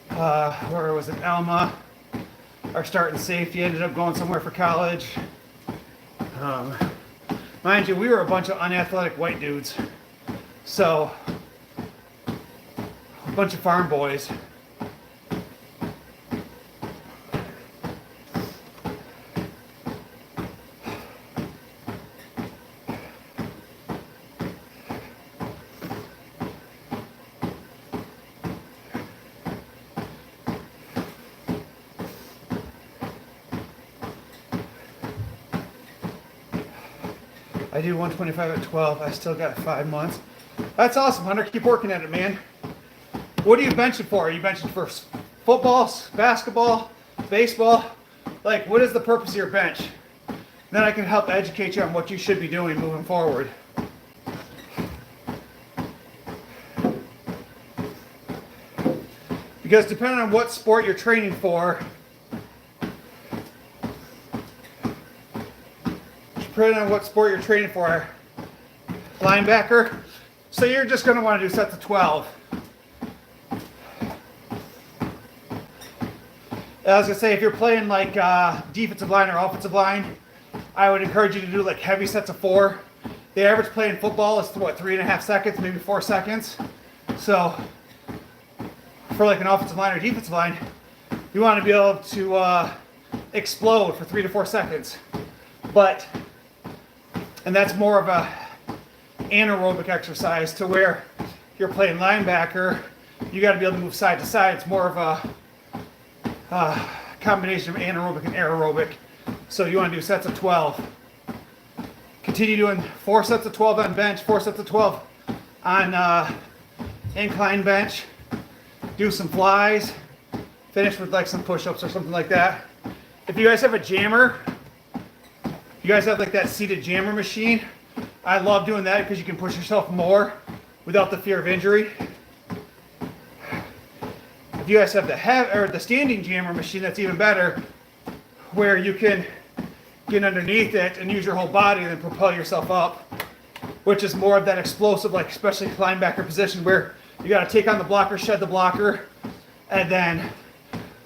where was it, Alma. Our starting safety ended up going somewhere for college. Mind you, we were a bunch of unathletic white dudes. So, a bunch of farm boys. I do 125 at 12. I still got 5 months. That's awesome, Hunter. Keep working at it, man. What are you benching for? Are you benching for football, basketball, baseball? Like, what is the purpose of your bench? Then I can help educate you on what you should be doing moving forward. Because depending on what sport you're training for, linebacker, so you're just going to want to do sets of 12. I was going to say, if you're playing like defensive line or offensive line, I would encourage you to do like heavy sets of 4. The average play in football is what, 3.5 seconds, maybe 4 seconds. So for like an offensive line or defensive line, you want to be able to explode for 3 to 4 seconds. And that's more of a anaerobic exercise, to where you're playing linebacker, you got to be able to move side to side. It's more of a combination of anaerobic and aerobic. So you want to do sets of 12. Continue doing 4 sets of 12 on bench, 4 sets of 12 on incline bench. Do some flies. Finish with like some push-ups or something like that. If you guys have a jammer, you guys have like that seated jammer machine, I love doing that because you can push yourself more without the fear of injury. If you guys have the standing jammer machine, that's even better, where you can get underneath it and use your whole body and then propel yourself up, which is more of that explosive, like especially linebacker position, where you got to take on the blocker, shed the blocker, and then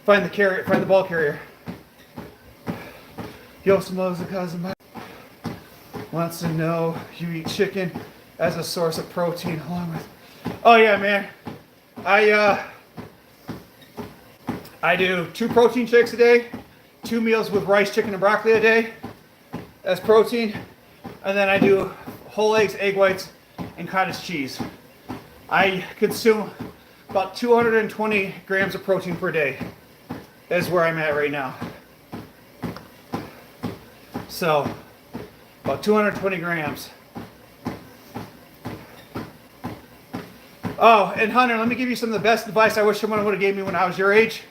find the ball carrier. Yosamo's cousin wants to know, you eat chicken as a source of protein along with... Oh yeah, man. I do 2 protein shakes a day, 2 meals with rice, chicken, and broccoli a day as protein, and then I do whole eggs, egg whites, and cottage cheese. I consume about 220 grams of protein per day. Is where I'm at right now. So, about 220 grams. Oh, and Hunter, let me give you some of the best advice I wish someone would have gave me when I was your age.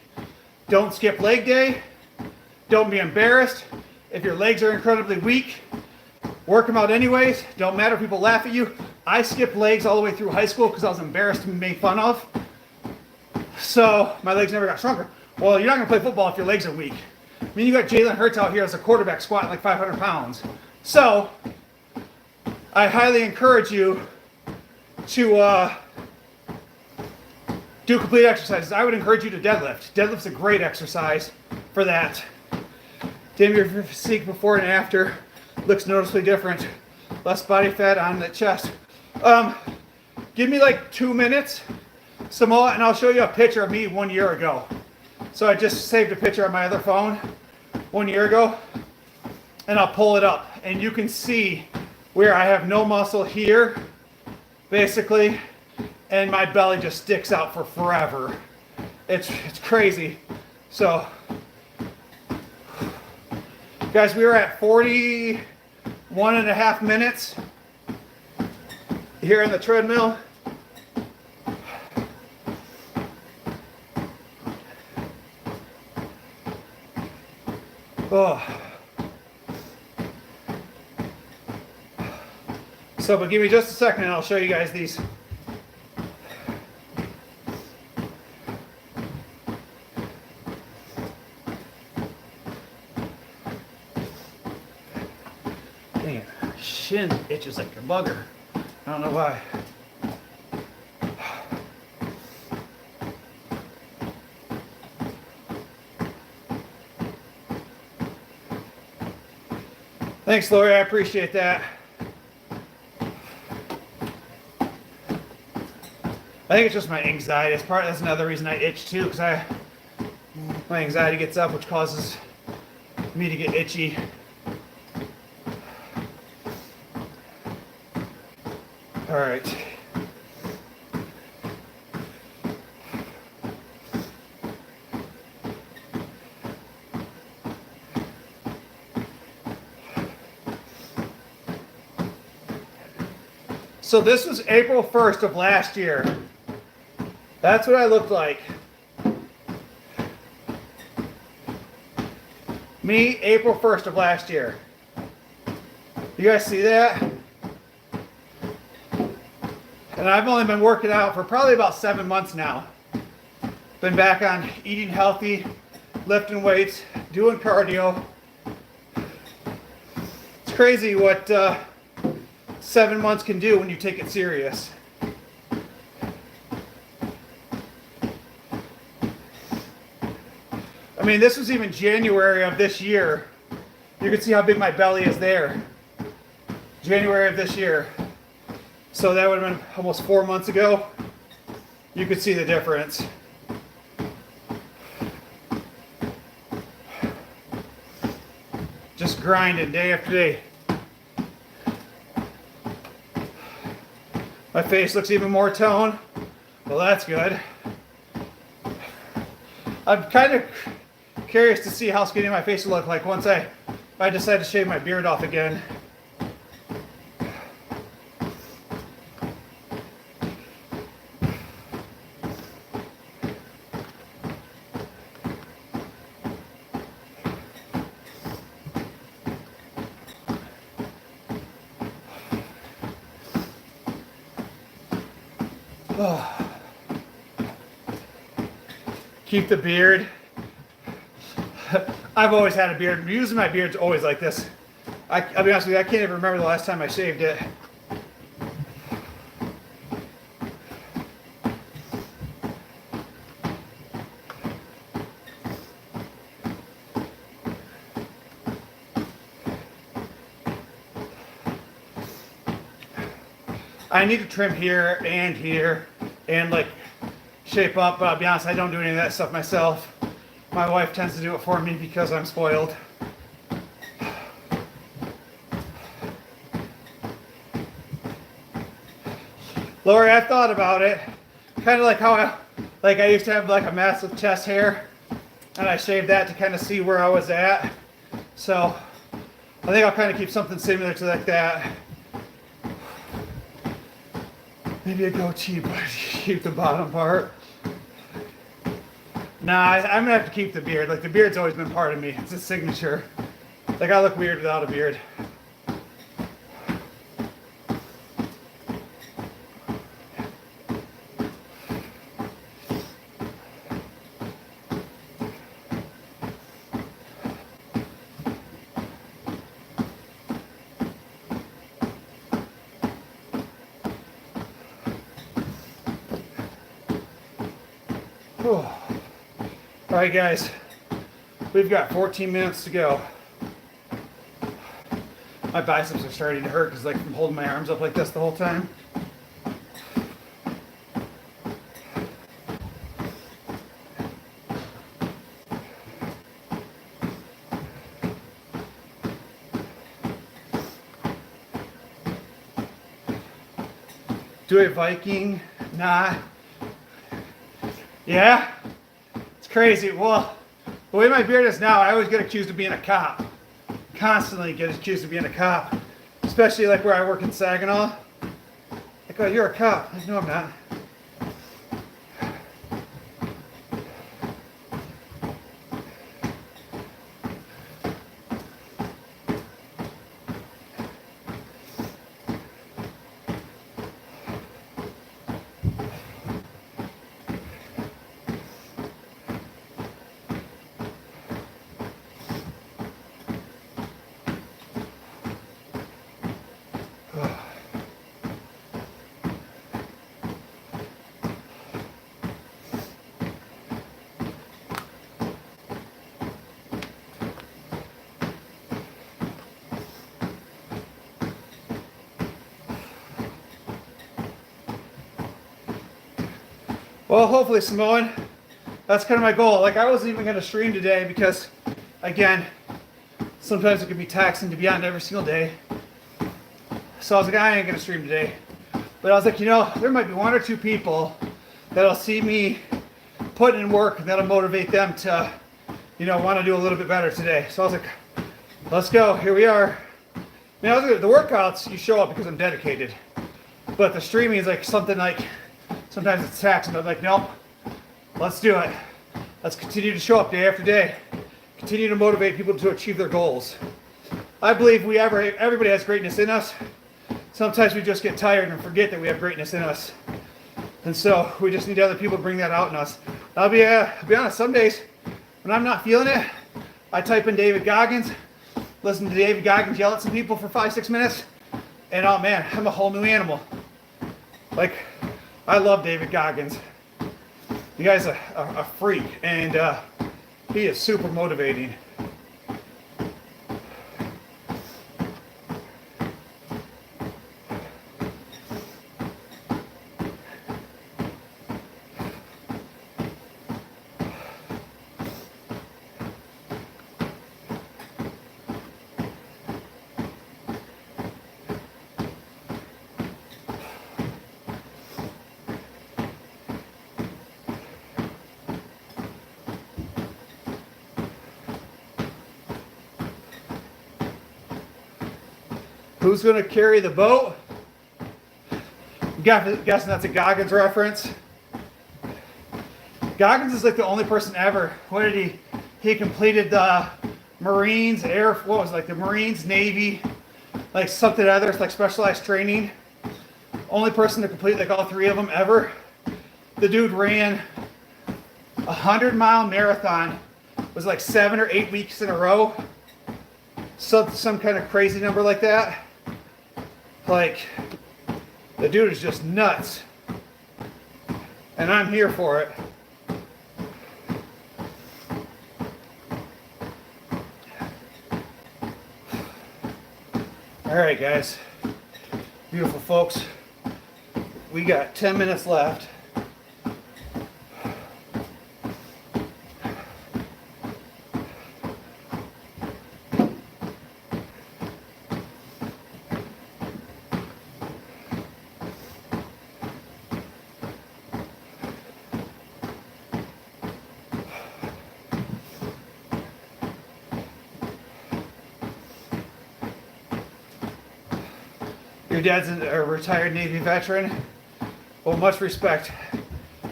Don't skip leg day. Don't be embarrassed. If your legs are incredibly weak, work them out anyways. Don't matter if people laugh at you. I skipped legs all the way through high school because I was embarrassed to be made fun of. So, my legs never got stronger. Well, you're not going to play football if your legs are weak. I mean, you got Jalen Hurts out here as a quarterback squatting like 500 pounds. So, I highly encourage you to do complete exercises. I would encourage you to deadlift. Deadlift's a great exercise for that. Damn, your physique before and after looks noticeably different. Less body fat on the chest. Give me like 2 minutes, Samoa, and I'll show you a picture of me 1 year ago. So I just saved a picture on my other phone 1 year ago, and I'll pull it up, and you can see where I have no muscle here, basically, and my belly just sticks out for forever. It's crazy. So, guys, we were at 41.5 minutes here in the treadmill. Oh. So, but give me just a second and I'll show you guys these. Dang it, shin itches like a bugger. I don't know why. Thanks, Lori. I appreciate that. I think it's just my anxiety. That's another reason I itch too, because my anxiety gets up, which causes me to get itchy. All right. So this was April 1st of last year. That's what I looked like. Me, April 1st of last year. You guys see that? And I've only been working out for probably about 7 months now. Been back on eating healthy, lifting weights, doing cardio. It's crazy what 7 months can do when you take it serious. I mean, this was even January of this year. You can see how big my belly is there. January of this year. So that would have been almost 4 months ago. You could see the difference. Just grinding day after day. My face looks even more toned. Well, that's good. I'm kind of curious to see how skinny my face will look like once I decide to shave my beard off again. Keep the beard. I've always had a beard. Usually my beard's always like this. I'll be honest with you, I can't even remember the last time I shaved it. I need to trim here and like shape up, but I'll be honest, I don't do any of that stuff myself. My wife tends to do it for me because I'm spoiled. Lori, I've thought about it. Kind of like how I used to have like a massive chest hair, and I shaved that to kind of see where I was at. So I think I'll kind of keep something similar to like that. Maybe a goatee, but keep the bottom part. Nah, I'm gonna have to keep the beard. Like the beard's always been part of me. It's a signature. Like I look weird without a beard. All right, guys, we've got 14 minutes to go. My biceps are starting to hurt because like I'm holding my arms up like this the whole time. Do a Viking? Nah. Yeah? It's crazy. Well, the way my beard is now, I always get accused of being a cop. Constantly get accused of being a cop. Especially like where I work in Saginaw. Like, oh, you're a cop. Like, no, I'm not. Well, hopefully, Simone, that's kind of my goal. Like, I wasn't even going to stream today because, again, sometimes it can be taxing to be on every single day. So I was like, I ain't going to stream today. But I was like, you know, there might be 1 or 2 people that'll see me putting in work and that'll motivate them to, you know, want to do a little bit better today. So I was like, let's go. Here we are. I mean, the workouts, you show up because I'm dedicated. But the streaming is like something like, sometimes it's taxing. I'm like, nope, let's do it. Let's continue to show up day after day. Continue to motivate people to achieve their goals. I believe everybody has greatness in us. Sometimes we just get tired and forget that we have greatness in us. And so we just need other people to bring that out in us. I'll be honest, some days when I'm not feeling it, I type in David Goggins, listen to David Goggins yell at some people for 5-6 minutes, and oh man, I'm a whole new animal. Like, I love David Goggins. The guy's a freak, and he is super motivating. Who's going to carry the boat? I'm guessing that's a Goggins reference. Goggins is like the only person ever. What did he? He completed the Marines, the Marines, Navy, like something other, like specialized training. Only person to complete like all 3 of them ever. The dude ran a 100-mile marathon. It was like 7 or 8 weeks in a row. Some kind of crazy number like that. Like, the dude is just nuts. And I'm here for it. Alright guys, beautiful folks, we got 10 minutes left. Your dad's a retired Navy veteran. Well, much respect.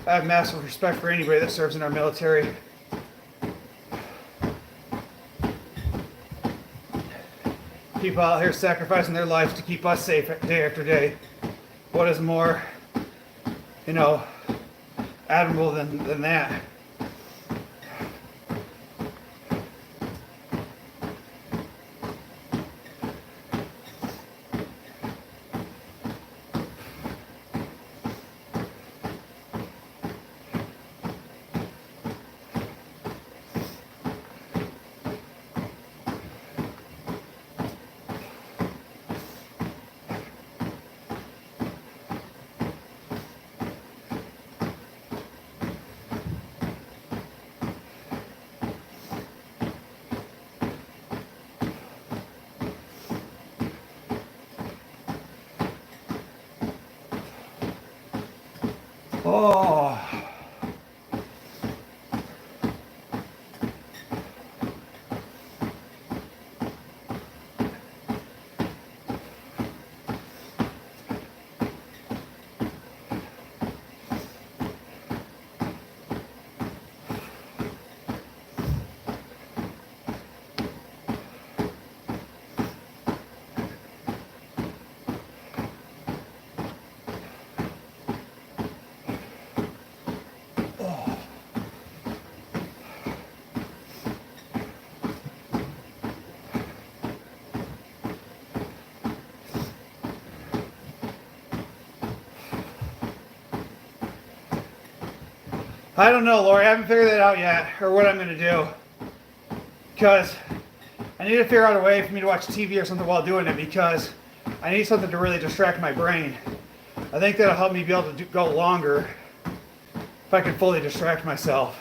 I have massive respect for anybody that serves in our military. People out here sacrificing their lives to keep us safe day after day. What is more, admirable than that? Oh. I don't know, Lori. I haven't figured that out yet, or what I'm going to do. Because I need to figure out a way for me to watch TV or something while doing it, because I need something to really distract my brain. I think that'll help me be able to go longer if I can fully distract myself.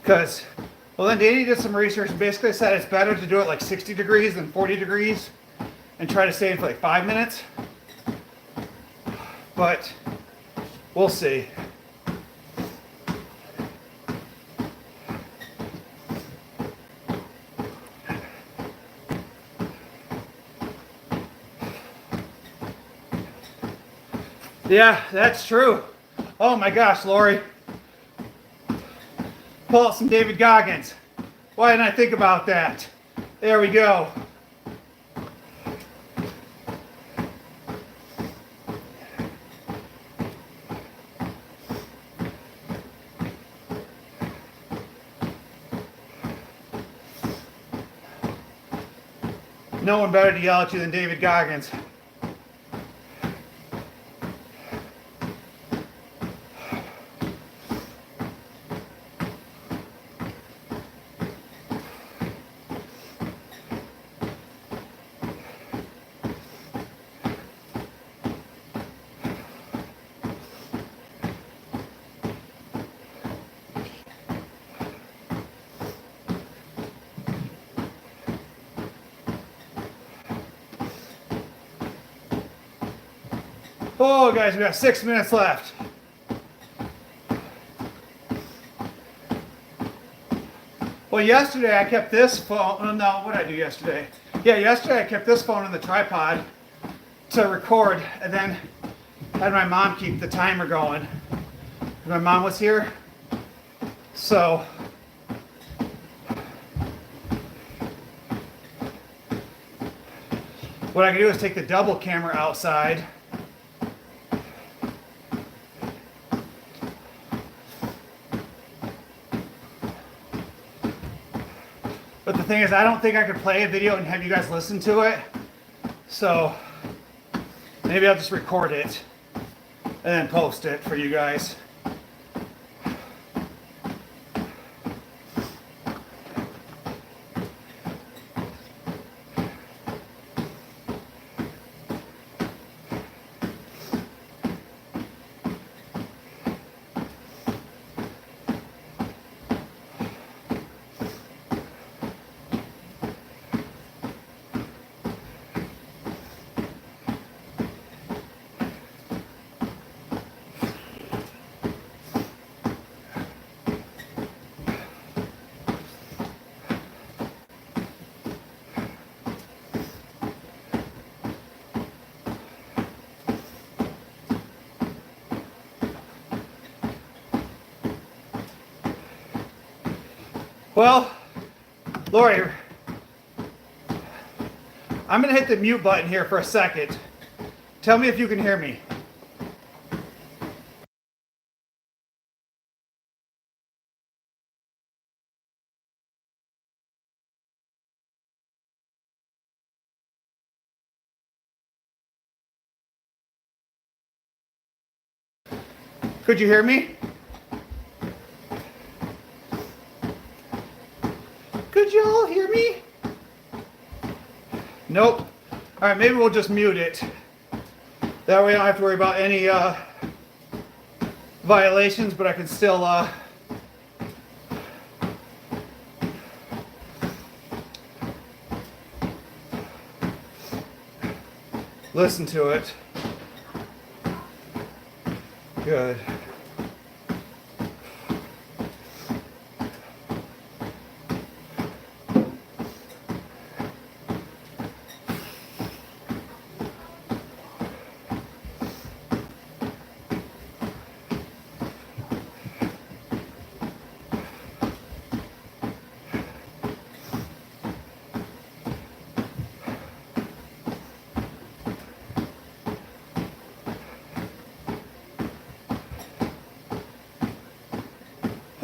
Because, well, then Danny did some research and basically said it's better to do it like 60 degrees than 40 degrees and try to stay in for like 5 minutes. but we'll see. Yeah, that's true. Oh my gosh, Lori. Pull out some David Goggins. Why didn't I think about that? There we go. No one better to yell at you than David Goggins. Oh, guys, we got 6 minutes left. Well, yesterday I kept this phone. Oh, no, what did I do yesterday? Yeah, yesterday I kept this phone on the tripod to record, and then had my mom keep the timer going. My mom was here, so what I can do is take the double camera outside. But the thing is, I don't think I could play a video and have you guys listen to it. So maybe I'll just record it and then post it for you guys. Well, Lori, I'm going to hit the mute button here for a second. Tell me if you can hear me. Could you hear me? Could you all hear me? Nope. All right, maybe we'll just mute it. That way I don't have to worry about any violations, but I can still listen to it. Good.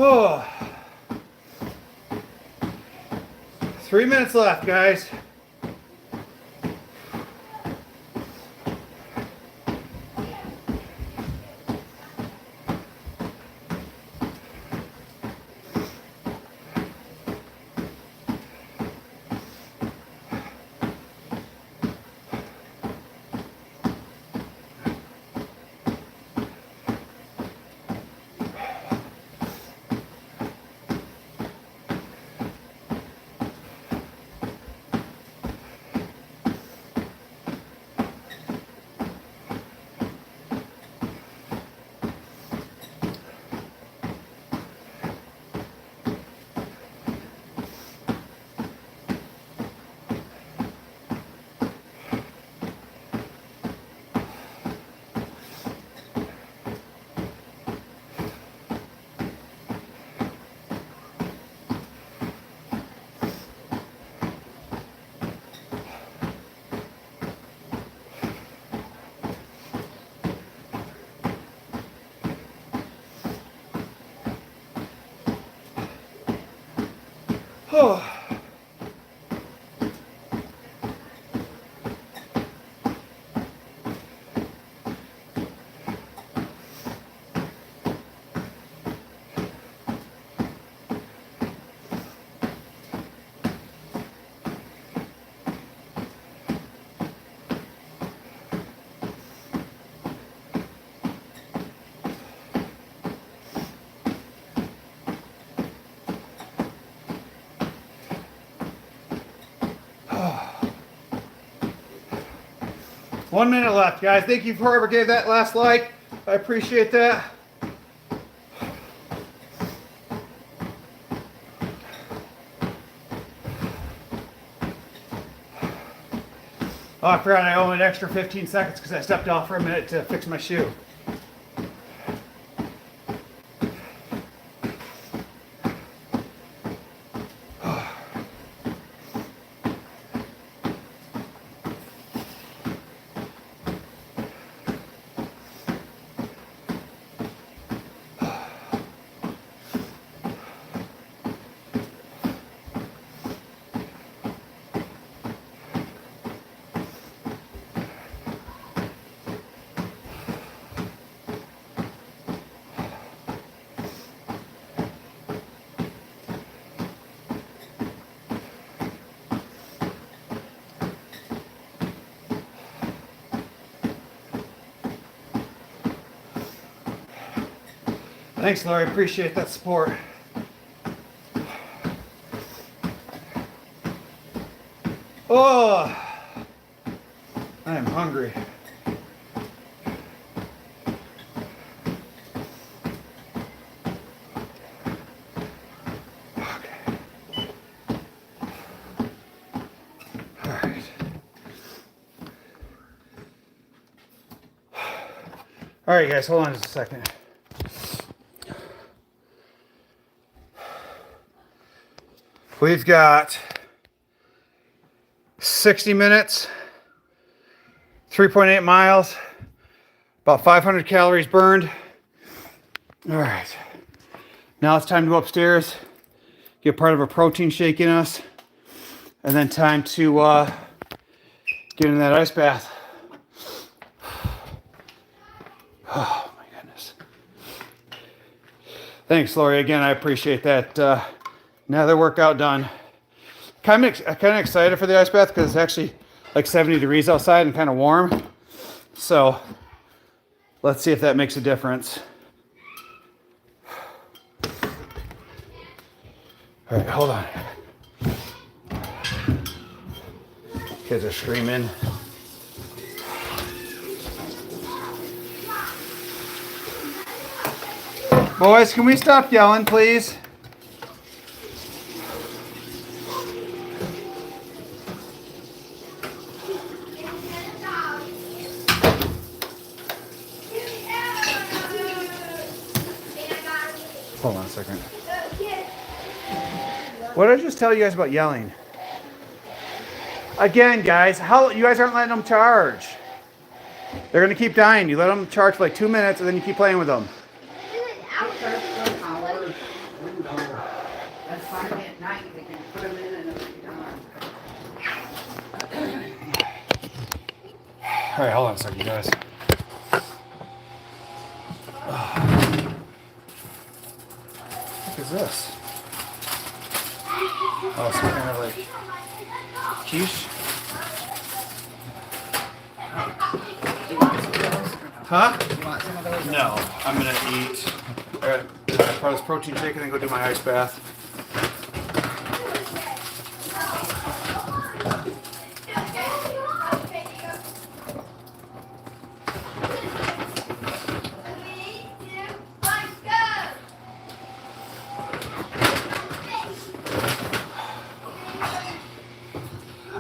Oh. 3 minutes left, guys. Oh. One minute left, guys. Thank you for whoever gave that last like. I appreciate that. Oh, I forgot I owe an extra 15 seconds because I stepped off for a minute to fix my shoe. Thanks, Laurie. Appreciate that support. Oh, I am hungry. Okay. All right. All right, guys, hold on just a second. We've got 60 minutes, 3.8 miles, about 500 calories burned. All right, now it's time to go upstairs, get part of a protein shake in us, and then time to get in that ice bath. Oh my goodness. Thanks, Lori. Again, I appreciate that. Another workout done. Kind of excited for the ice bath because it's actually like 70 degrees outside and kind of warm. So let's see if that makes a difference. All right, hold on. Kids are screaming. Boys, can we stop yelling, please? Hold on a second. What did I just tell you guys about yelling? Again, guys, how you guys aren't letting them charge. They're gonna keep dying. You let them charge for like 2 minutes, and then you keep playing with them.
That's fine at night. They can put them in and it'll be done.
All right, hold on a second, guys. What is this? Oh, some kind of like quiche? Huh?
You want some of those?
No, I'm gonna eat part of this protein shake and then go do my ice bath.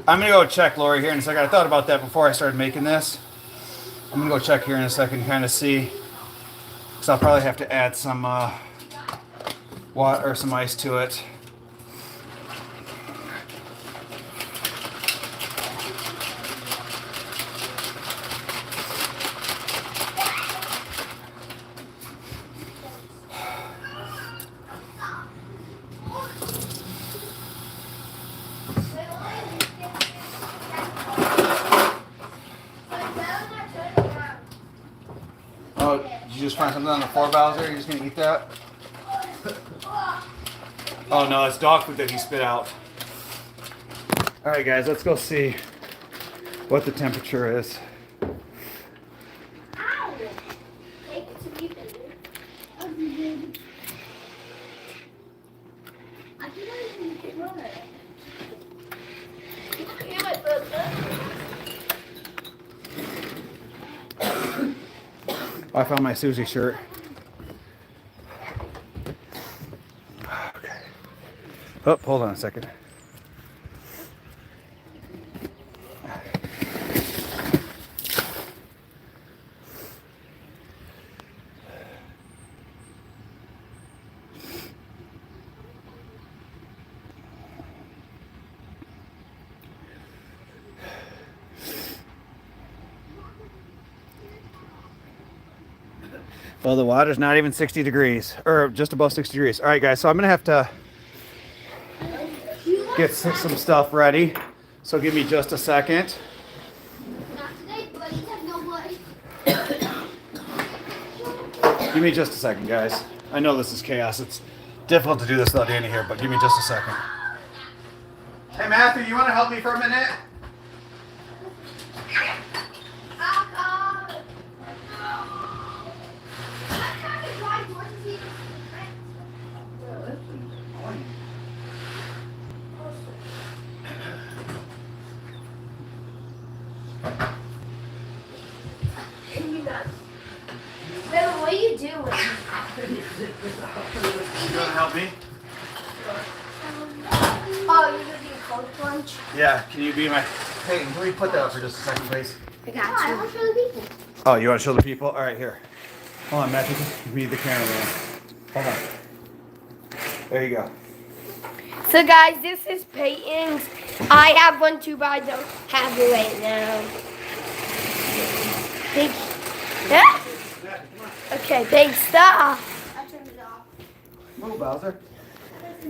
I'm gonna go check Lori here in a second. I thought about that before I started making this. I'm gonna go check here in a second, kind of see, because I'll probably have to add some water or some ice to it. just find something on the floor, Bowser? You're just gonna eat that? Oh no, it's dog food that he spit out. All right, guys, let's go see what the temperature is.
Ow! Take it to me, baby. I can't even run it. Hear my
I found my Susie shirt. Okay. Oh, hold on a second. Well, the water's not even 60 degrees, or just above 60 degrees. All right, guys, so I'm gonna have to get some stuff ready. So give me just a second.
Not today, buddy. Have no blood.
Give me just a second, guys. I know this is chaos. It's difficult to do this without Danny here, but give me just a second. Hey, Matthew, you want to help me for a minute?
Baby, what are you doing?
You want to help me?
Oh, you're gonna do a cold plunge?
Yeah, can you be my... Hey, can we put that up for just a second, please?
I got you. I want to show the people.
Oh, you want to show the people? All right, here. Hold on, Matthew. Give me the camera, man. Hold on. There you go.
So guys, this is Peyton's. I have one too, but I don't have it right now. Thank you. Yeah? Okay, thanks. Stop. I turned it off.
Move, Bowser.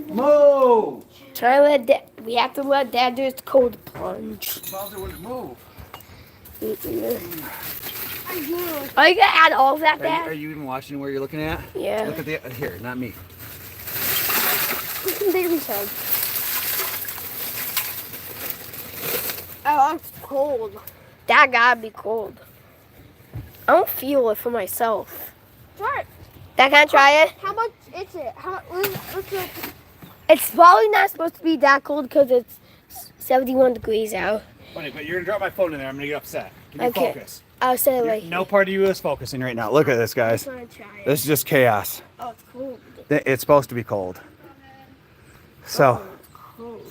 Move!
Try to let Dad. We have to let Dad do his cold plunge.
Bowser wouldn't move.
Are you gonna add all of that,
Are
Dad?
you even watching where you're looking at?
Yeah.
Look at the... Here, not me.
Look at baby's head. Oh, it's cold. That gotta be cold. I don't feel it for myself.
Try it.
Dad, can I try it?
How much is it? What's it?
It's probably not supposed to be that cold because it's 71 degrees out.
Funny, but you're going to drop my phone in there. I'm going to get upset. Can you
Okay.
focus?
I'll say it right
No part of you is focusing right now. Look at this, guys.
here. I'm gonna try it.
This is just chaos.
Oh, it's cold.
It's supposed to be cold. So,
Cold.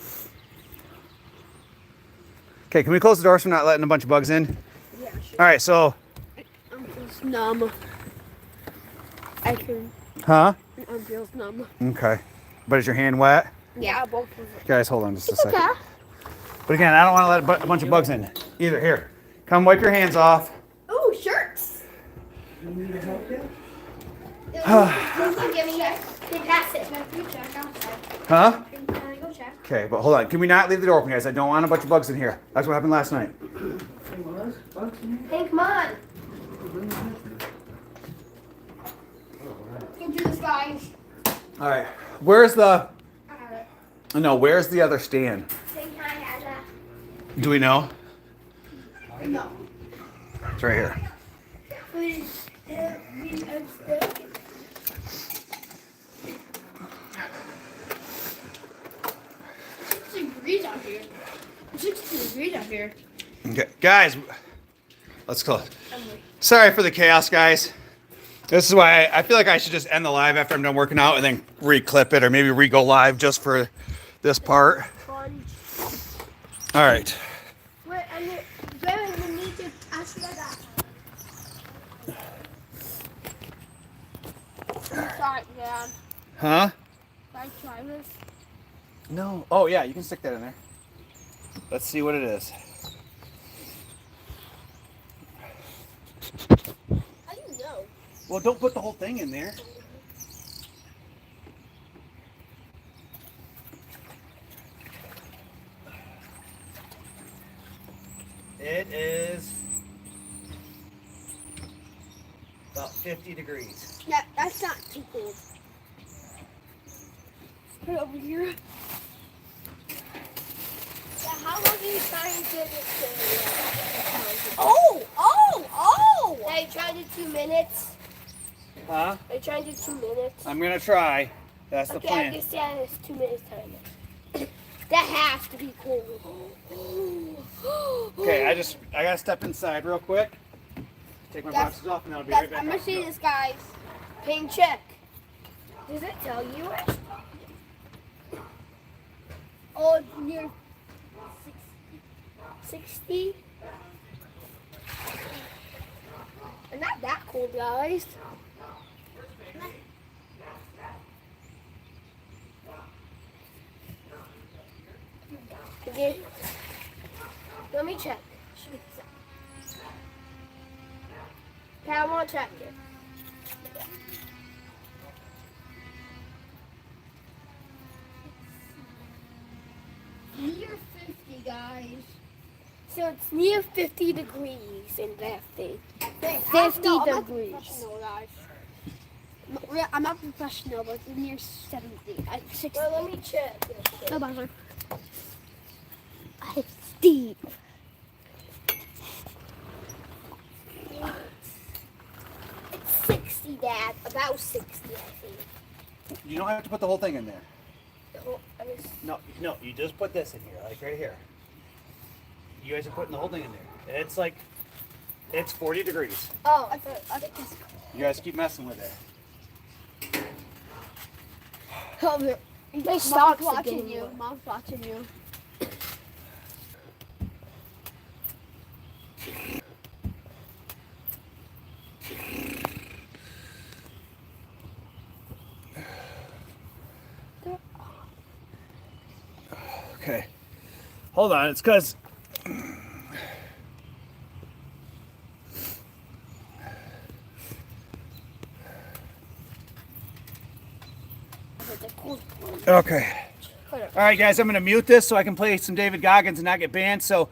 okay, can we close the doors so we're not letting a bunch of bugs in?
Yeah, sure.
All right, so,
It's numb. I can.
huh?
I'm feels numb.
Okay. But is your hand wet?
Yeah.
both of them.
Guys, hold on just a
It's
second.
okay.
But again, I don't want to let a bunch of bugs in either. Here, come wipe your hands off.
Ooh, shirts.
You need to help you?
Give me that. Then pass it.
Huh?
Can I go check?
Okay, but hold on. Can we not leave the door open, guys? I don't want a bunch of bugs in here. That's what happened last night.
Hey, was bugs in here?
Hey, come on.
Bring them with you.
Can do this, guys.
All right. Where's the...
I have it.
No, where's the other stand?
Think I have that.
Do we know?
No.
It's right here.
Please. Degrees out here. 60 degrees out here.
Okay, guys, let's close. Sorry for the chaos, guys. This is why I feel like I should just end the live after I'm done working out and then re-clip it or maybe re-go live just for this part. All right.
Wait, we need to ask you that.
Sorry, Dad.
Huh?
Can I try this?
No. Oh, yeah, you can stick that in there. Let's see what it is.
How do you know?
Well, don't put the whole thing in there. It is about 50 degrees.
Yeah, that's not too cold. Put it over here.
Yeah, how long are you trying to get it
Oh!
Are you trying to do 2 minutes?
Huh?
Are you trying to do 2 minutes?
I'm gonna try. That's the
Okay, I
plan.
guess yeah, it's 2 minutes time. That has to be cold.
Okay, I gotta step inside real quick. Take my
Guys,
boxes off and I'll be
Guys,
right back.
I'm gonna
out.
see this, guys.
Pain check. Does it tell you it?
Oh, it's near
60? And not that cold, guys. Okay. Let me check. Okay, I want to check it.
near 50, guys.
So it's near 50 degrees in that thing. 50
No, I'm not
degrees.
professional, guys. I'm not professional, but it's near 70. 60.
Well, let me check.
No bother. It's deep.
It's 60, Dad. About 60, I think.
You don't have to put the whole thing in there.
Oh, I was-
No, you just put this in here, like right here. You guys are putting the whole thing in there. It's 40 degrees.
Oh,
I think it's
You guys keep messing with it.
my
Mom's
socks are
watching
getting
you.
wet.
Mom's watching you.
Okay. Hold on, it's because okay. All right, guys, I'm going to mute this so I can play some David Goggins and not get banned. So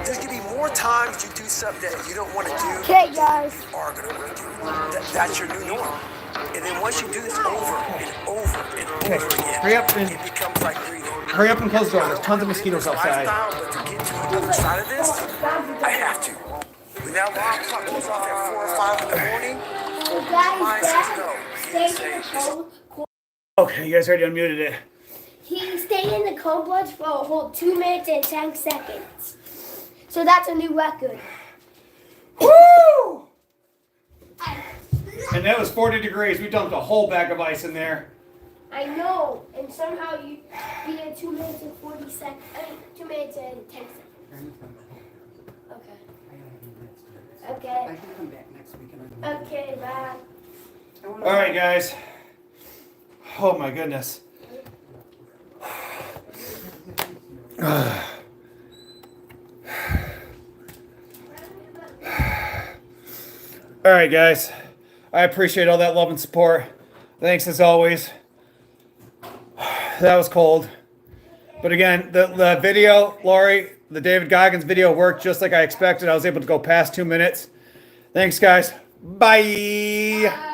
There's gonna be more times you do something that you don't want to do.
Okay, guys.
You are gonna work you. That's your new norm. And then once you do this over and over and over again,
hurry up and
it becomes like breathing.
hurry up and close the door. There's tons of mosquitoes outside.
But to get to the other side of this, I have to. When that alarm clock goes off at 4 or 5 in the morning,
So
mine
guys,
says no.
Dad, stay in the cold.
Okay, you guys already unmuted it.
He stayed in the cold bloods for a whole 2 minutes and 10 seconds. So that's a new record.
Woo! And that was 40 degrees. We dumped a whole bag of ice in there.
I know, and somehow you did 2 minutes and 40 seconds. 2 minutes and 10 seconds. Okay.
I
Okay.
can come back next week and
Okay, bye.
All right, guys. Oh my goodness. All right, guys. I appreciate all that love and support. Thanks as always. That was cold. But again, the video, Lori, the David Goggins video worked just like I expected. I was able to go past 2 minutes. Thanks, guys. Bye.